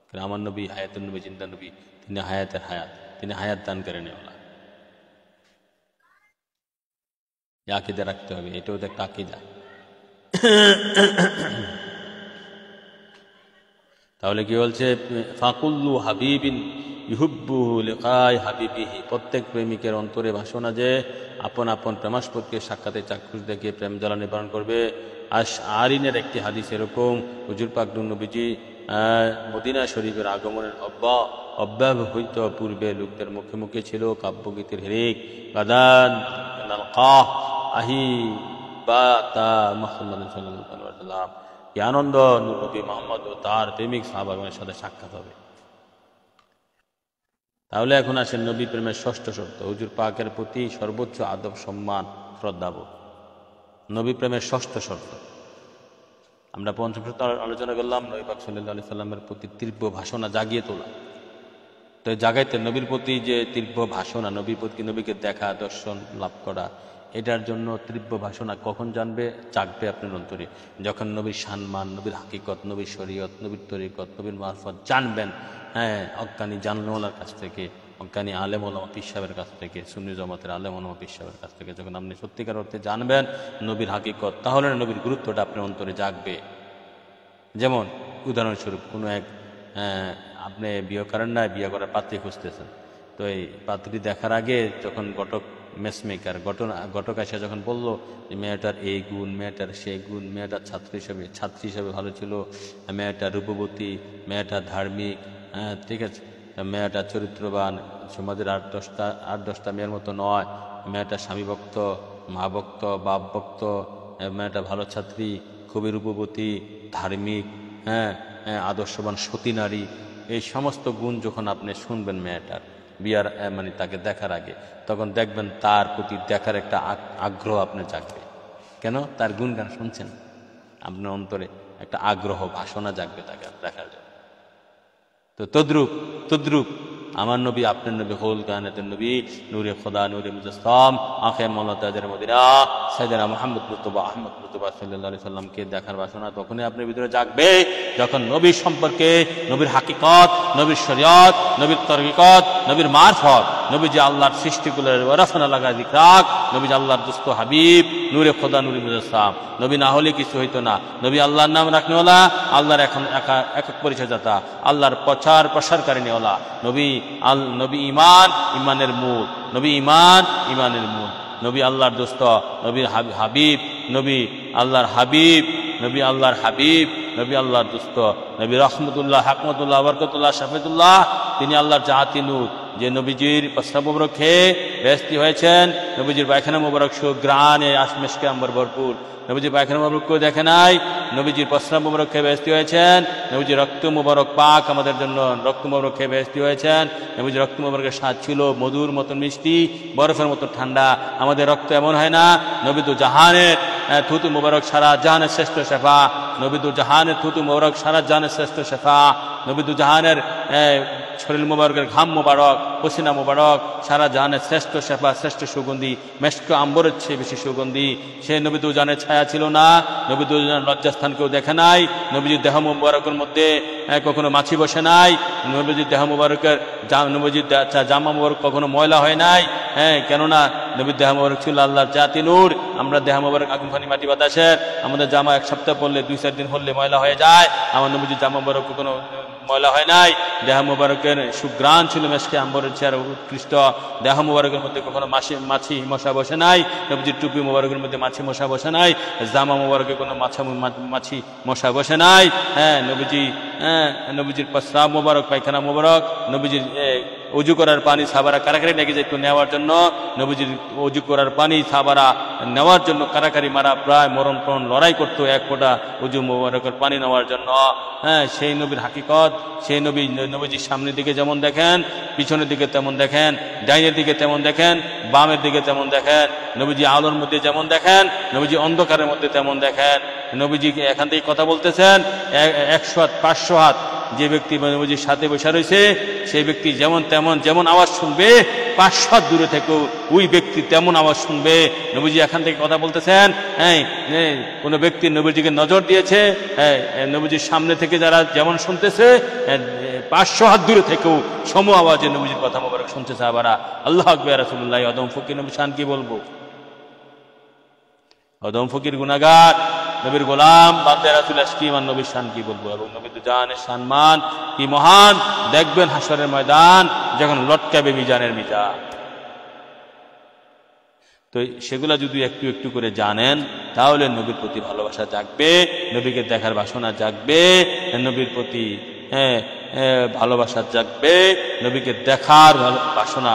কারণ আমার নবী হায়াতুন নবী, জিন্দা নবী, তিনি হায়াতের হায়াত, তিনি হায়াত দান করে নেওয়ালা। আকিদা রাখতে হবে, এটাও তো একটা আকিদা। তাহলে কি বলছে, ফাকুল্লু হাবিবিন ইহুব্বুহু লিকাই হাবিবিহি, প্রত্যেক প্রেমিকের অন্তরে বাসনা যে আপন আপন প্রেমাস্পদকে সাক্ষাতে চাক্ষুষ দেখে প্রেম জ্বালা নিবারণ করবে। আশআরিনের একটি হাদিস এরকম, হুজুর পাক নবীজি মদিনা শরীফের আগমনের অব্যবহিত পূর্বে লোকদের মুখে মুখে ছিল কাব্যগীতির হিরিক, গাদান নালকাহ আহি বা তা মুহাম্মদ সাল্লাল্লাহু আলাইহি ওয়াসাল্লাম, কি আনন্দ নবী মুহাম্মদ ও তার প্রেমিক সাহাবাগণের সাথে সাক্ষাৎ হবে। তাহলে এখন আসেন নবী প্রেমের ষষ্ঠ শর্ত, হুজুর পাকের প্রতি সর্বোচ্চ আদব, সম্মান, শ্রদ্ধাবোধ। নবী প্রেমের ষষ্ঠ শর্ত আমরা পঞ্চম শর্ত আলোচনা করলাম, নবী পাক সাল্লাল্লাহু আলাইহি সাল্লামের প্রতি তীব্র ভাষণা জাগিয়ে তোলা। তো জাগাইতে নবীর প্রতি যে তীব্র ভাষণা, নবীর প্রতি নবীকে দেখা, দর্শন লাভ করা, এটার জন্য তীব্র ভাষণা কখন জাগবে আপনার অন্তরে? যখন নবীর সম্মান, নবীর হাকিকত, নবীর শরীয়ত, নবীর তরিকত, নবীর মারফত জানবেন। অজ্ঞানী জানলাওয়ালার কাছ থেকে, অজ্ঞানী আলেম ওলামা পীর সাহেবের কাছ থেকে, সুন্নি জামাতের আলেম ওলামা পীর সাহেবের কাছ থেকে যখন আপনি সত্যিকার অর্থে জানবেন নবীর হাকিকত, তাহলে নবীর গুরুত্বটা আপনার অন্তরে জাগবে। যেমন উদাহরণস্বরূপ, কোনো এক আপনি বিয়ে করেন না, বিয়ে করার পাত্রী খুঁজতেছেন, তো এই পাত্রী দেখার আগে যখন মেসমেকার ঘটক এসে যখন বললো যে মেয়েটার এই গুণ, মেয়েটার সেই গুণ, মেয়েটার ছাত্রী হিসেবে ভালো ছিল, মেয়েটা রূপবতী, মেয়েটা ধার্মিক, ঠিক আছে, মেয়েটা চরিত্রবান, সমাজের 8-10টা মেয়ের মতো নয়, মেয়েটা স্বামী ভক্ত, মা ভক্ত, বাপ ভক্ত, মেয়েটা ভালো ছাত্রী, খুবই রূপবতী, ধার্মিক, আদর্শবান সতী নারী, এই সমস্ত গুণ যখন আপনি শুনবেন মেয়েটার বিয়ার মানে তাকে দেখার আগে, তখন দেখবেন তার প্রতি দেখার একটা আগ্রহ আপনার জাগবে। কেন? তার গুণগান শুনছেন, আপনার অন্তরে একটা আগ্রহ, বাসনা জাগবে তাকে দেখার জন্য। তো তদ্রুপ আমার নবী, আপনার নবী, হোল কায়নাতের নবী, নূরে খোদা, নূরে মুজাসসাম, আঁখে মওলা তাজের মদিনা সাইয়েদনা মুহাম্মদ মুস্তাফা আহমদ মুস্তাফা সাল্লাল্লাহু আলাইহি সাল্লামকে দেখার বাসনা তখনই আপনার ভিতরে জাগবে যখন নবীর সম্পর্কে, নবীর হাকিকত, নবীর শরীয়ত, নবীর তরিকত, নবীর মারফত, নবী যে আল্লাহর সৃষ্টিকুলের ওয়ারাফানা লাগা যিকরাক, নবী যে আল্লাহর দোস্ত হাবিব, নূরে খোদা, নূরে মুজাসসাম, নবী না হলে কিছু হইতো না। নবী আল্লাহর নাম রাখনেওয়ালা, আল্লাহর একক পরিচয়দাতা, আল্লাহর প্রসারকারিনীওয়ালা, নবী ইমানের মূল, নবী ইমানের মূল, নবী আল্লাহর দোস্ত, নবীর হাবিব, নবী আল্লাহর হাবিব, নবী আল্লাহর হাবিব, নবী আল্লাহর দোস্ত, নবী রহমতুল্লাহ, হাকমতুল্লাহ, বরকতুল্লাহ, শাফিতুল্লাহ, তিনি আল্লাহর জাতি নূর, যে নবীজির প্রস্রাব মুবারক খেয়ে বেহেশতি হয়েছেন, নবীজির পায়খানা মুবারক সুগ্রাণে আশমেশকে আম্বর ভরপুর, নবীজির পায়খানা মুবারক কেউ দেখে নাই, নবীজির প্রস্রাব মুবারক খেয়ে বেহেশতি হয়েছেন, নবীজির রক্ত মুবারক পাক আমাদের জন্য রক্ত মুবারক খেয়ে বেহেশতি হয়েছেন, নবীজির রক্ত মুবারকের স্বাদ ছিল মধুর মতন মিষ্টি, বরফের মতো ঠান্ডা। আমাদের রক্ত এমন হয় না। নবী তো জাহানের থুতু মুবারক সারা জাহানের শ্রেষ্ঠ শেফা, নবী তো জাহানের থুতু মুবারক সারা জাহানের শ্রেষ্ঠ শেফা, নবী তো জাহানের শরীর মুবারকের ঘাম মুবারক, পসিনা মুবারক সারা জাহানের শ্রেষ্ঠ শেফা, শ্রেষ্ঠ সুগন্ধি, মেশক আম্বরের চেয়ে বেশি সুগন্ধি। সে নবী তো জানের ছায়া ছিল না, নবী তো জানের লজ্জাস্থান কেউ দেখে নাই, নবীজির দেহ মুবারকের মধ্যে কখনো মাছি বসে নাই, নবীজির দেহ মুবারকের নবীজির জামা মুবারক কখনো ময়লা হয় নাই। কেননা নবীর দেহ মুবারক ছিল আল্লাহর জাতি নূর। আমরা দেহ মুবারক আগুন পানি মাটি বাতাসের, আমাদের জামা 1 সপ্তাহ পরলে 2-4 দিন হলে ময়লা হয়ে যায়। আমার নবীজির জামা মুবারক কোনো ময়লা হয় নাই। দেহ মুবারকের সুগ্রাণ ছিল মেশকে আম্বরের চেয়ে উৎকৃষ্ট। দেহ মুবারকের মধ্যে কখনো মাছি মশা বসে নাই, নবীজির টুপি মুবারকের মধ্যে মাছি মশা বসে নাই, জামা মুবারকে কোনো মাছি মশা বসে নাই। নবীজির প্রস্রাব মুবারক, পায়খানা মুবারক, নবীজির উজু করার পানি সাবারা কারাকারি লেগে যেত নেওয়ার জন্য, নবীজির উজু করার পানি সাবারা নেওয়ার জন্য কারাকারি মারা প্রায় মরণ প্রাণ লড়াই করতো এক ফোঁটা উজু মুবারকের পানি নেওয়ার জন্য। সেই নবীর হাকিকত, সেই নবীজির সামনের দিকে যেমন দেখেন, পিছনের দিকে তেমন দেখেন, ডাইনের দিকে তেমন দেখেন, বামের দিকে তেমন দেখেন, নবীজি আলোর মধ্যে যেমন দেখেন, নবীজি অন্ধকারের মধ্যে তেমন দেখেন। নবীজিকে এখান থেকে কথা বলতেছেন, 100 হাত 500 হাত যে ব্যক্তি নবীজির সাথে বসে রয়েছে সেই ব্যক্তি যেমন আওয়াজ শুনবে, 500 হাত দূরে থেকেও ওই ব্যক্তি তেমন আওয়াজ শুনবে। নবীজি এখান থেকে কথা বলতেছেন, কোন ব্যক্তি নবীজিকে নজর দিয়েছে, নবীজির সামনে থেকে যারা যেমন শুনতেছে 500 হাত দূরে থেকেও সম আওয়াজে নবীজির কথা মোবারক শুনতেছে। আবার আল্লাহু আকবার। রাসূলুল্লাহ আদম ফকির নবী শান কি বলবো, আদম ফকির গুনাহগার, নবীর গোলাম বান্দে রাসূল আশকিমান নবীর শান কি বলবো, এবং নবীর জানের সম্মান কি মহান দেখবেন হাসরের ময়দান যখন লটকাবে মিজানের মিজান। তো সেগুলা যদি একটু একটু করে জানেন তাহলে নবীর প্রতি ভালোবাসা জাগবে, নবীকে দেখার বাসনা জাগবে, নবীর প্রতি ভালোবাসা জাগবে, নবীকে দেখার বাসনা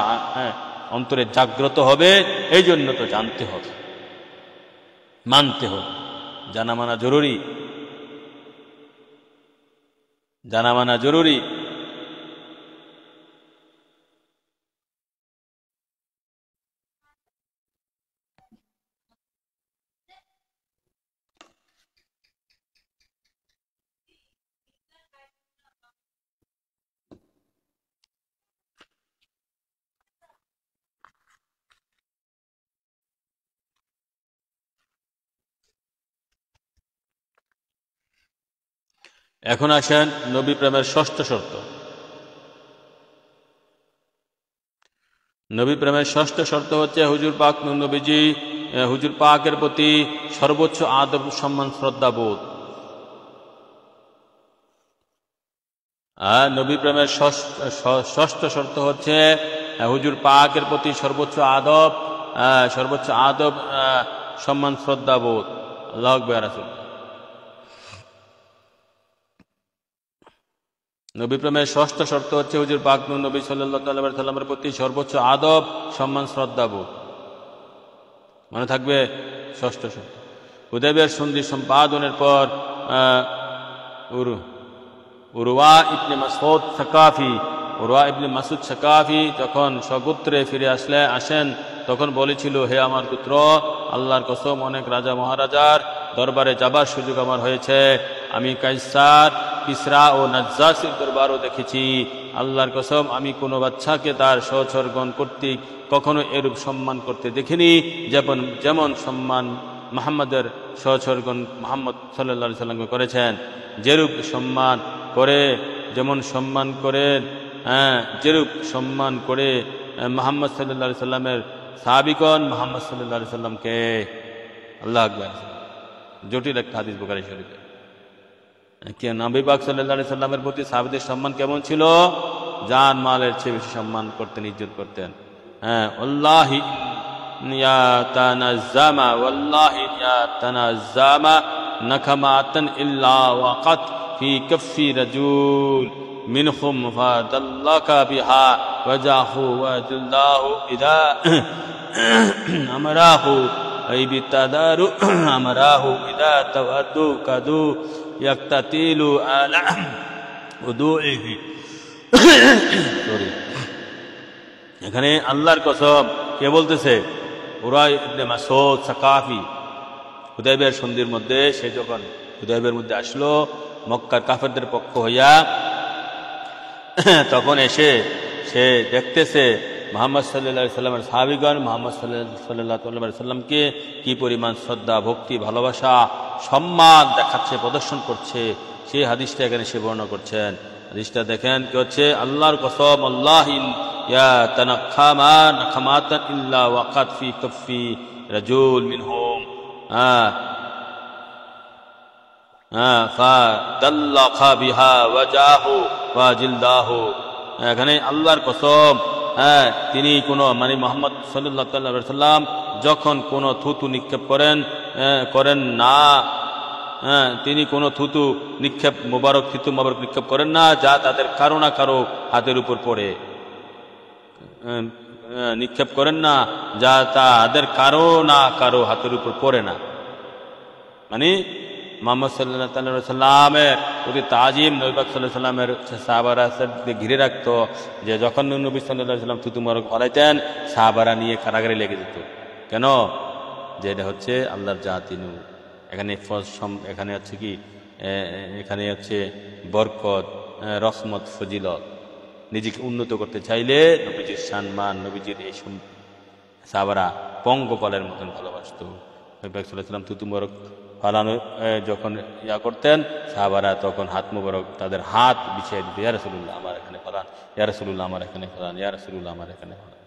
অন্তরে জাগ্রত হবে। এই জন্য তো জানতে হবে, মানতে হবে, জানা মানা জরুরি, জানা মানা জরুরি। এখন আসেন নবী প্রেমের ষষ্ঠ শর্ত। নবী প্রেমের ষষ্ঠ শর্ত হচ্ছে হুজুর পাক নবীজি, হুজুর পাকের প্রতি সর্বোচ্চ আদব সম্মান শ্রদ্ধা বোধ। নবী প্রেমের ষষ্ঠ শর্ত হচ্ছে হুজুর পাকের প্রতি সর্বোচ্চ আদব সম্মান শ্রদ্ধা বোধ। আল্লাহু আকবার। নবী প্রেমের ষষ্ঠ শর্ত হচ্ছে হুজুর পাক নবী সাল্লাল্লাহু আলাইহি সাল্লামের প্রতি সর্বোচ্চ আদব সম্মান শ্রদ্ধা বোধ। মনে থাকবে ষষ্ঠ শর্ত। হুদায়বিয়ার সন্ধি সম্পাদনের পর উরওয়া ইবনে মাসউদ সাকাফি যখন স্বগোত্রে ফিরে আসেন তখন বলেছিল, হে আমার পুত্র, আল্লাহর কসম অনেক রাজা মহারাজার দরবারে যাবার সুযোগ আমার হয়েছে, আমি কাইসার, কিসরা ও নাজ্জাসির দরবারও দেখেছি। আল্লাহর কসম আমি কোনো বাচ্চাকে তার সহচরগণ কর্তৃক কখনো এরূপ সম্মান করতে দেখিনি যেমন সম্মান মুহাম্মদের সহচরগণ মুহাম্মদ সাল্লাল্লাহু আলাইহি সাল্লামকে করেছেন। যেরূপ সম্মান করে মুহাম্মদ সাল্লাল্লাহু আলাইহি সাল্লামের সাহাবীগণ মুহাম্মদ সাল্লাল্লাহু আলাইহি সাল্লামকে। আল্লাহু আকবার। জটিল একটা হাদিস বুখারী শরীফে। নবী পাক সাল্লাল্লাহু আলাইহি সাল্লামের প্রতি সাহাবীদের সম্মান কেমন ছিল? জান মালের চেয়ে বেশি সম্মান করতেন, ইজ্জত করতেন। ওয়াল্লাহি ইয়া তানাজ্জামা নাকামাতান ইল্লা ওয়াকাত ফি কাফি রাজুল মিনহুম ফাদাল্লাকা বিহা ওয়াজাহু ওয়াজুল্লাহু ইদা আমরাহু আইবিতাদারু আমরাহু ইদা তাওয়াদু কাদু ইয়াক্তাতিলু আলা উদুইহি। এখানে আল্লাহর কসম কে বলতেছে? উরওয়া ইবনে মাসউদ সাকাফি হুদায়বিয়ার সন্ধির মধ্যে, সে যখন হুদায়বিয়ার মধ্যে আসলো মক্কার কাফেরদের পক্ষ হইয়া, তখন এসে সে দেখতেছে মুহাম্মদ সাল্লাল্লাহু আলাইহি সাল্লামের সাহাবীগণ মুহাম্মদ সাল্লাল্লাহু আলাইহি সাল্লামকে কি পরিমাণ শ্রদ্ধা, ভক্তি, ভালোবাসা, সম্মান দেখাচ্ছে, প্রদর্শন করছে। সেই হাদিসটা এখানে সে বর্ণনা করছেন। হাদিসটা দেখেন কি হচ্ছে, আল্লাহর কসম আল্লাহি ইয়া তানাখামা নাখামাতান ইল্লা ওয়াকাত ফি কাফি রাজুল মিনহুম। ফাদাল্লাখা বিহা ওয়াজাহু ওয়া জিলদাহু। এখানে আল্লাহর কসম, তিনি কোনো মানে মুহাম্মদ সাল্লাল্লাহু আলাইহি সাল্লাম যখন কোনো থুতু নিক্ষেপ করেন না, তিনি কোনো থুতু মুবারক নিক্ষেপ করেন না যা তাদের কারো না কারো হাতের উপর পড়ে, নিক্ষেপ করেন না যা তাদের কারো না কারো হাতের উপর পড়ে না। মানে মুহাম্মদ সাল্লাল্লাহু আলাইহি সাল্লামের প্রতি তাজিম নবী পাক সাল্লাল্লাহু আলাইহি সাল্লামের সাহাবারা ঘিরে রাখতো, যে যখন নবী সাল্লাল্লাহু আলাইহি সাল্লাম থুতু মুবারক ফলাইতেন সাহাবারা নিয়ে কারাগারে লেগে যেত। কেন? যে এটা হচ্ছে আল্লাহর জাতি নূর। এখানে হচ্ছে কি, এখানে হচ্ছে বরকত, রহমত, ফজিলত। নিজেকে উন্নত করতে চাইলে নবীজির সম্মান, নবীজির এই সাহাবারা পঙ্গপালের মতন ভালোবাসত। নবী পাক সাল্লাল্লাহু আলাইহি সাল্লাম থুতু মুবারক ফালানো যখন করতেন, সাহাবারা তখন হাত মুবারক তাদের হাত বিছিয়ে দিত, ইয়া রাসূলুল্লাহ আমার এখানে ফালান, ইয়া রাসূলুল্লাহ আমার এখানে ফালান, ইয়া রাসূলুল্লাহ আমার এখানে ফালান।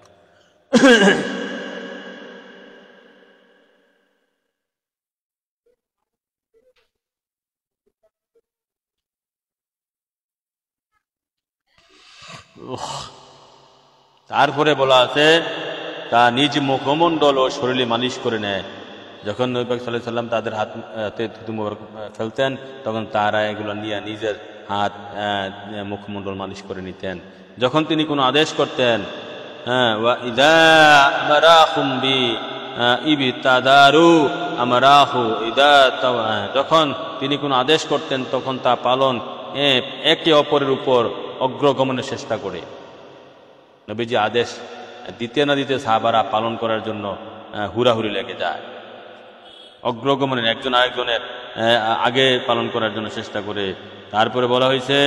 তারপরে বলা আছে তা নিজ মুখমণ্ডল ও শরীরে মালিশ করে নেয়। যখন নবী পাক সাল্লাল্লাহু আলাইহি সাল্লাম তাদের হাতে থুতু মুবারক ফেলতেন তখন তারা এগুলো নিয়ে নিজের হাত মুখমণ্ডল মালিশ করে নিতেন। যখন তিনি কোনো আদেশ করতেন, ওয়া ইযা আমারাহুম বি ইবতাদারু আমারাহু ইদা, যখন তিনি কোনো আদেশ করতেন তখন তা পালন একে অপরের উপর অগ্রগমনের চেষ্টা করে। নবীজি আদেশ দিতে না দিতে সাহাবারা পালন করার জন্য হুড়াহুড়ি লেগে যায়, অগ্রগমনের একজন আরেকজনের আগে পালন করার জন্য চেষ্টা করে। তারপরে বলা হয়েছে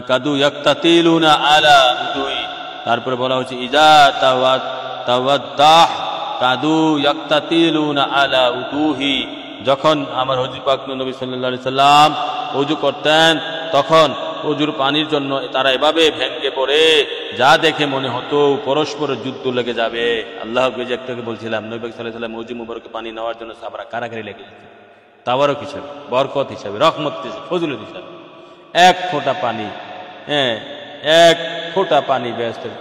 কাদু ইয়াক্তাতিলুনা আলা উদুই, তারপরে বলা হয়েছে ইজা তাওয়াদ্দাহ কাদু ইয়াক্তাতিলুনা আলা উদুহি, যখন আমার হুজুর পাক নবী সাল্লাল্লাহু আলাইহি সাল্লাম ওযু করতেন তখন ওযুর পানির জন্য তারা এভাবে ভেঙে পড়ে যা দেখে মনে হতো পরস্পরের যুদ্ধ লেগে যাবে। আল্লাহ একটাকে বলছিলাম নবী পাক সাল্লাল্লাহু আলাইহি সাল্লাম ওযু মুবারকে পানি নেওয়ার জন্য সাহাবারা কারাগারে লেগে যেত, তাবারক হিসাবে, বরকত হিসাবে, রহমত হিসাবে, ফজিলত হিসাবে। এক ফোঁটা পানি, এক ফোঁটা পানি বেহেশতের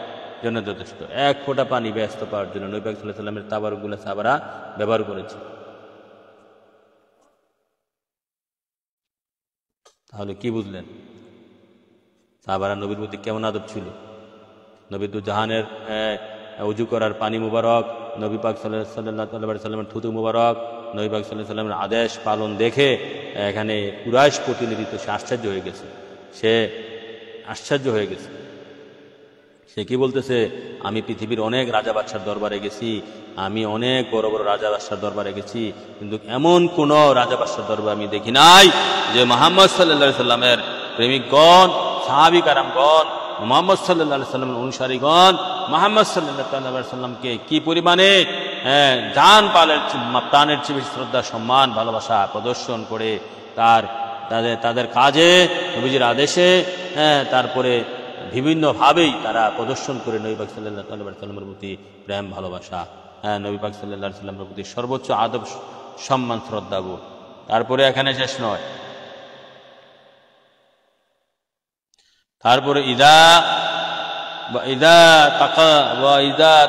জন্য যথেষ্ট। এক ফোঁটা পানি বেহেশত পাওয়ার জন্য নবী পাক সাল্লাল্লাহু আলাইহি সাল্লামের তাবারকগুলো সাহাবারা ব্যবহার করেছে। তাহলে কি বুঝলেন সাহাবারা নবীর প্রতি কেমন আদব ছিল? নবী দু জাহানের উজু করার পানি মুবারক, নবী পাক সাল্লাল্লাহু আলাইহি সাল্লামের থুতু মুবারক, নবী পাক সাল্লাল্লাহু আলাইহি সাল্লামের আদেশ পালন দেখে এখানে কুরাইশ প্রতিনিধিত্ব সে আশ্চর্য হয়ে গেছে। সে কি বলতেছে, আমি পৃথিবীর অনেক রাজা বাদশার দরবারে গেছি, আমি অনেক বড় বড় রাজা বাদশার দরবারে গেছি, কিন্তু এমন কোন রাজা বাদশার দরবার আমি দেখি নাই যে মুহাম্মদ সাল্লাল্লাহু আলাইহি সাল্লামের প্রেমিকগণ, সাহাবী কারামগণ, মুহাম্মদ সাল্লাল্লাহু আলাইহি সাল্লামের অনুসারীগণ মুহাম্মদ সাল্লাল্লাহু আলাইহি সাল্লামকে কি পরিমাণে প্রাণের চেয়ে বেশি শ্রদ্ধা, সম্মান, ভালোবাসা প্রদর্শন করে তাদের কাজে, নবীজির আদেশে, তারপরে বিভিন্নভাবেই তারা প্রদর্শন করে নবী পাক সাল্লাল্লাহু আলাইহি সাল্লামের প্রতি প্রেম, ভালোবাসা, নবী পাক সাল্লাল্লাহু আলাইহি সাল্লামের প্রতি সর্বোচ্চ আদব, সম্মান, শ্রদ্ধাবোধ। তারপরে এখানে শেষ নয়, তারপরে ইদা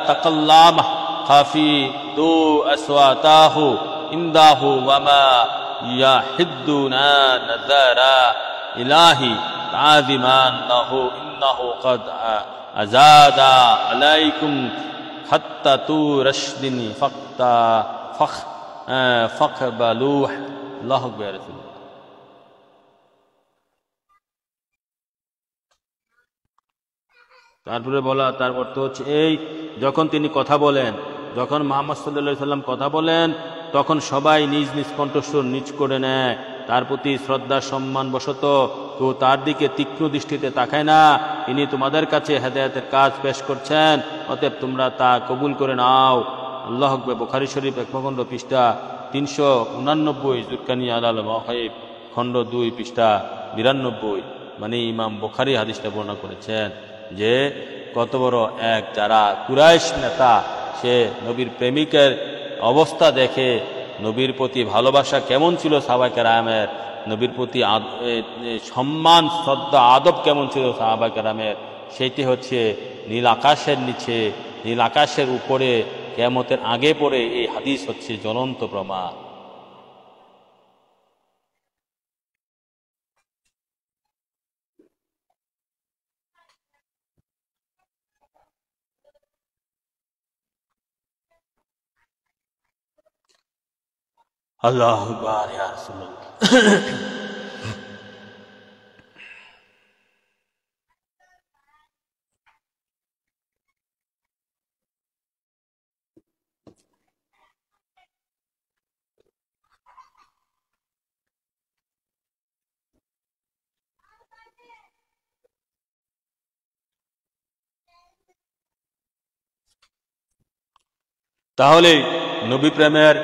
তাকাল্লামা খাফিদু আসওয়াতাহু ইমদাহু ওয়া মা ইয়াহিদ্দুনা নাযারা ইলাহি তাযিমান লাহু ইন্নাহু কাদ আযাদা আলাইকুম খাত্তাতু রাশদিন ফাকবালুহ। আল্লাহু আকবার। তারপরে বলা, তার অর্থ হচ্ছে এই, যখন তিনি কথা বলেন, যখন মুহাম্মদ সাল্লাল্লাহু আলাইহি সাল্লাম কথা বলেন তখন সবাই নিজ নিজ কণ্ঠস্বর নিচ করে নেয়, তার প্রতি শ্রদ্ধা সম্মান বশত তো তার দিকে তীক্ষ্ণ দৃষ্টিতে তাকায় না। তিনি তোমাদের কাছে হেদায়েতের কাজ পেশ করছেন, অতএব তোমরা তা কবুল করে নাও। আল্লাহু আকবার। বুখারী শরীফ ১ পৃষ্ঠা ৩৮৯, জুরকানি আলাল মাওয়াহিব খণ্ড ২ পৃষ্ঠা ৯২। মানে ইমাম বুখারী হাদিসটা বর্ণনা করেছেন যে কত বড় যারা কুরাইশ নেতা, সে নবীর প্রেমিকের অবস্থা দেখে নবীর প্রতি ভালোবাসা কেমন ছিল সাহাবায়ে কেরামের, নবীর প্রতি সম্মান শ্রদ্ধা আদব কেমন ছিল সাহাবায়ে কেরামের, সেইটি হচ্ছে নীল আকাশের নিচে নীল আকাশের উপরে কিয়ামতের আগে পড়ে এই হাদিস হচ্ছে জ্বলন্ত প্রমাণ। আল্লাহু আকবার ইয়া রাসূলুল্লাহ। তাহলে নবী প্রেমের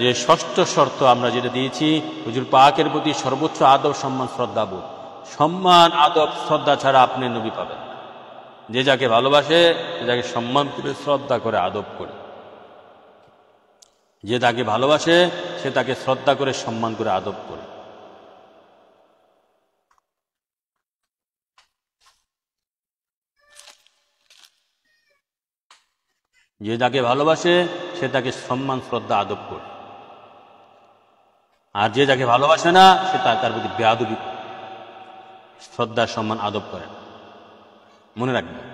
যে ষষ্ঠ শর্ত আমরা যেটা দিয়েছি, হুজুর পাকের প্রতি সর্বোচ্চ আদব সম্মান শ্রদ্ধাবোধ। সম্মান আদব শ্রদ্ধা ছাড়া আপনি নবী পাবেন না। যে যাকে ভালোবাসে সে যাকে সম্মান করে শ্রদ্ধা করে আদব করে, যে তাকে ভালোবাসে সে তাকে শ্রদ্ধা করে সম্মান করে আদব করে। যে যাকে ভালোবাসে সে তাকে সম্মান শ্রদ্ধা আদব করে, আর যে যাকে ভালোবাসে না সে তার প্রতি বেয়াদবি শ্রদ্ধা সম্মান আদব করে। মনে রাখবেন,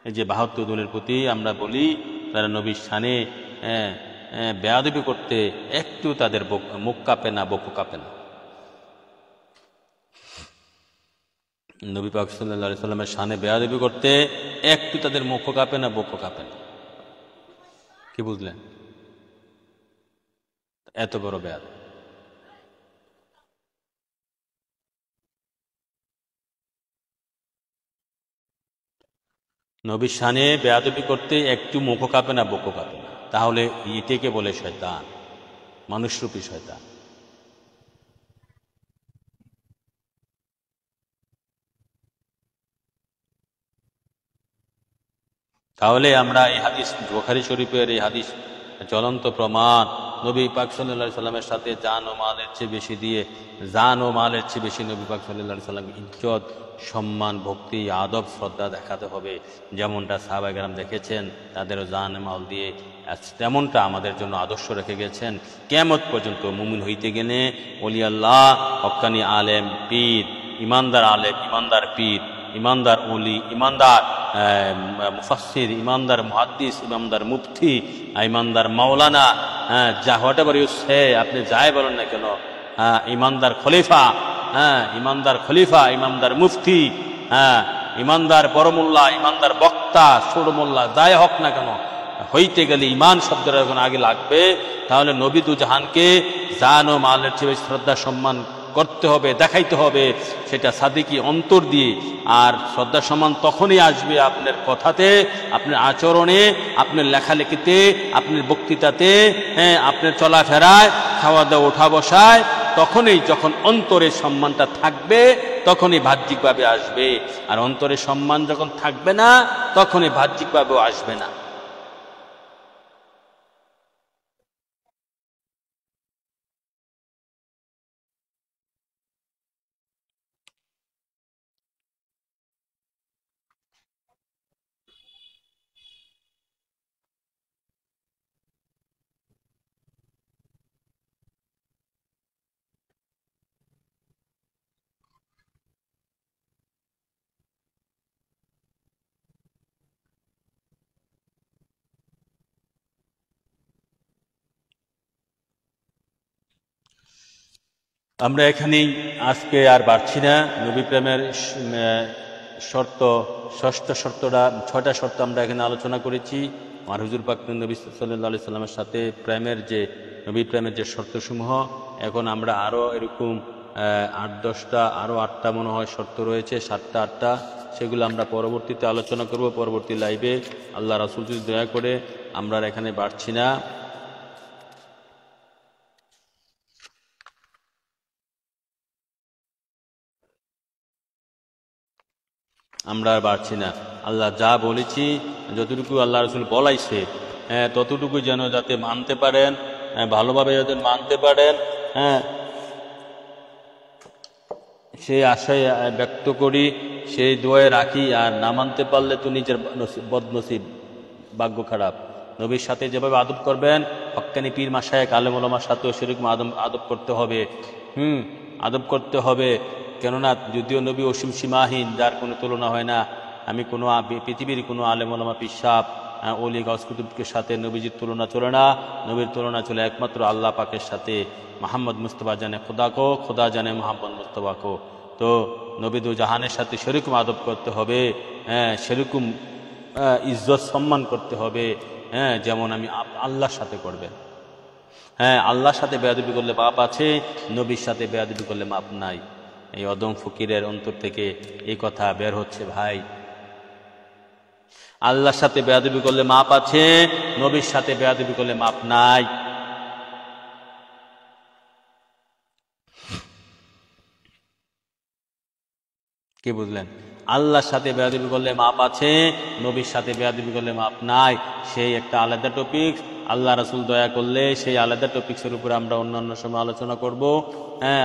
এই যে ৭২ দলের প্রতি আমরা বলি তারা নবীর শানে বেয়াদবি করতে একটু তাদের মুখ কাঁপে না, বক্ষ কাঁপে না। নবী পাক সাল্লাল্লাহু আলাইহি সাল্লামের শানে বেয়াদবি করতে একটু তাদের মুখ কাঁপে না, বক্ষ কাঁপে না। কি বুঝলেন? এত বড় বেয়াদব। নবীর শানে বেয়াদবি করতে একটু মুখ কাঁপে না, বক্ষ কাঁপে না, তাহলে এটাকে বলে শয়তান, মানুষরূপী শয়তান। তাহলে আমরা এই হাদিস, বুখারী শরীফের এই হাদিস জ্বলন্ত প্রমাণ। নবী পাক সাল্লাল্লাহু আলাইহি সাল্লামের সাথে জান ও মালের চেয়ে বেশি দিয়ে, জান ও মালের চেয়ে বেশি নবী পাক সাল্লাল্লাহু আলাইহি সাল্লামকে ইজ্জত, সম্মান, ভক্তি, আদব, শ্রদ্ধা দেখাতে হবে। যেমনটা সাহাবায়ে কেরাম দেখেছেন তাদেরও জান মাল দিয়ে, তেমনটা আমাদের জন্য আদর্শ রেখে গেছেন। কিয়ামত পর্যন্ত মুমিন হইতে গেলে ওলি আল্লাহ, হক্কানি আলেম, পীর, ইমানদার আলেম, ইমানদার পীর, ইমানদার ওলি, ইমানদার মুফাসসির, ইমানদার মুহাদ্দিস, ইমানদার মুফতি, ইমানদার মাওলানা, যা হোয়াট এভার ইউ সে, আপনি যাই বলেন না কেন, ইমানদার খলিফা, ইমানদার খলিফা, ইমানদার মুফতি, ইমানদার বড় মোল্লা, ইমানদার বক্তা, ছোট মোল্লা, যাই হোক না কেন, হইতে গেলে ইমান শব্দটা যখন আগে লাগবে, তাহলে নবী দু জাহানকে জান ও মালের চেয়ে শ্রদ্ধা সম্মান করতে হবে, দেখাইতে হবে, সেটা সাদিকি অন্তর দিয়ে। আর শ্রদ্ধা সম্মান তখনই আসবে আপনার কথাতে, আপনার আচরণে, আপনার লেখালেখিতে, আপনার বক্তৃতাতে, আপনার চলাফেরায়, খাওয়া দাওয়া, ওঠা বসায়, তখনই যখন অন্তরে সম্মানটা থাকবে তখনই বাহ্যিকভাবে আসবে। আর অন্তরে সম্মান যখন থাকবে না তখনই বাহ্যিকভাবেও আসবে না। আমরা এখানেই আজকে আর বাড়ছি না। নবী প্রেমের শর্ত, ষষ্ঠ শর্তটা, 6টা শর্ত আমরা এখানে আলোচনা করেছি। আমার হুজুর পাক নবী সাল্লাল্লাহু আলাইহি সাল্লামের সাথে প্রেমের যে, নবী প্রেমের যে শর্তসমূহ, এখন আমরা আরও এরকম 8-10টা, আরও 8টা মনে হয় শর্ত রয়েছে, 7টা 8টা, সেগুলো আমরা পরবর্তীতে আলোচনা করব পরবর্তী লাইভে। আল্লাহ রাসূল যদি দয়া করে, আমরা এখানে বাড়ছি না। আমরা আর বাড়ছি না। আল্লাহ যা বলেছি, যতটুকু আল্লাহ রাসূল বলাইছে, ততটুকু যেন যাতে মানতে পারেন, ভালোভাবে যাতে মানতে পারেন, সেই আশায় ব্যক্ত করি, সেই দোয়ায় রাখি। আর না মানতে পারলে তো নিজের বদনসিব, ভাগ্য খারাপ। নবীর সাথে যেভাবে আদব করবেন, হক্কানি পীর মাশায়েখ আলেম ওলামার সাথেও সেরকম আদব করতে হবে। আদব করতে হবে। কেননা যদিও নবী অসীম সীমাহীন, যার কোনো তুলনা হয় না, আমি কোনো পৃথিবীর কোনো আলেম ওলামা পিসাব ওলি গাউস কুতুবকে সাথে নবীজির তুলনা চলে না। নবীর তুলনা চলে একমাত্র আল্লাহ পাকের সাথে। মোহাম্মদ মুস্তফা জানে খোদা কো, খোদা জানে মোহাম্মদ মুস্তফা কো। তো নবী দু জাহানের সাথে সেরকম আদব করতে হবে, সেরকম ইজ্জত সম্মান করতে হবে, যেমন আমি আল্লাহর সাথে করবেন। আল্লাহর সাথে বেয়াদবি করলে পাপ আছে, নবীর সাথে বেয়াদবি করলে মাপ নাই। এই অদম ফকিরের অন্তর থেকে এই কথা বের হচ্ছে ভাই। আল্লাহর সাথে বেয়াদবি করলে মাপ আছে, নবীর সাথে বেয়াদবি করলে মাপ নাই। কি বুঝলেন? আল্লাহর সাথে বেয়াদবি করলে মাপ আছে, নবীর সাথে বেয়াদবি করলে মাপ নাই। সেই একটা আলাদা টপিক। আল্লাহ রাসূল দয়া করলে সেই আলাদা টপিক্সের উপরে আমরা অন্যান্য সময় আলোচনা করব।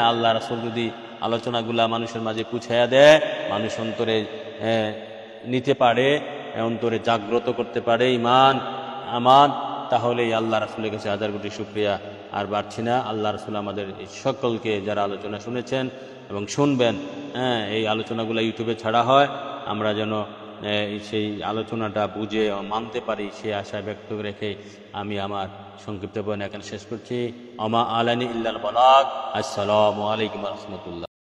আল্লাহ রাসূল যদি আলোচনাগুলা মানুষের মাঝে পুছাইয়া দেয়, মানুষ অন্তরে নিতে পারে, অন্তরে জাগ্রত করতে পারে ইমান আমান, তাহলেই আল্লাহ রাসূলের কাছে হাজার কোটি শুকরিয়া। আর বাড়ছি না। আল্লাহ রাসূল আমাদের সকলকে যারা আলোচনা শুনেছেন এবং শুনবেন, এই আলোচনাগুলো ইউটিউবে ছাড়া হয়, আমরা যেন সেই আলোচনাটা বুঝে মানতে পারি, সেই আশায় ব্যক্ত রেখে আমি আমার সংক্ষিপ্ত বয়ান এখানে শেষ করছি। আমা আলানি ইল্লাল বালাগ। আসসালামু আলাইকুম ওয়া রাহমাতুল্লাহ।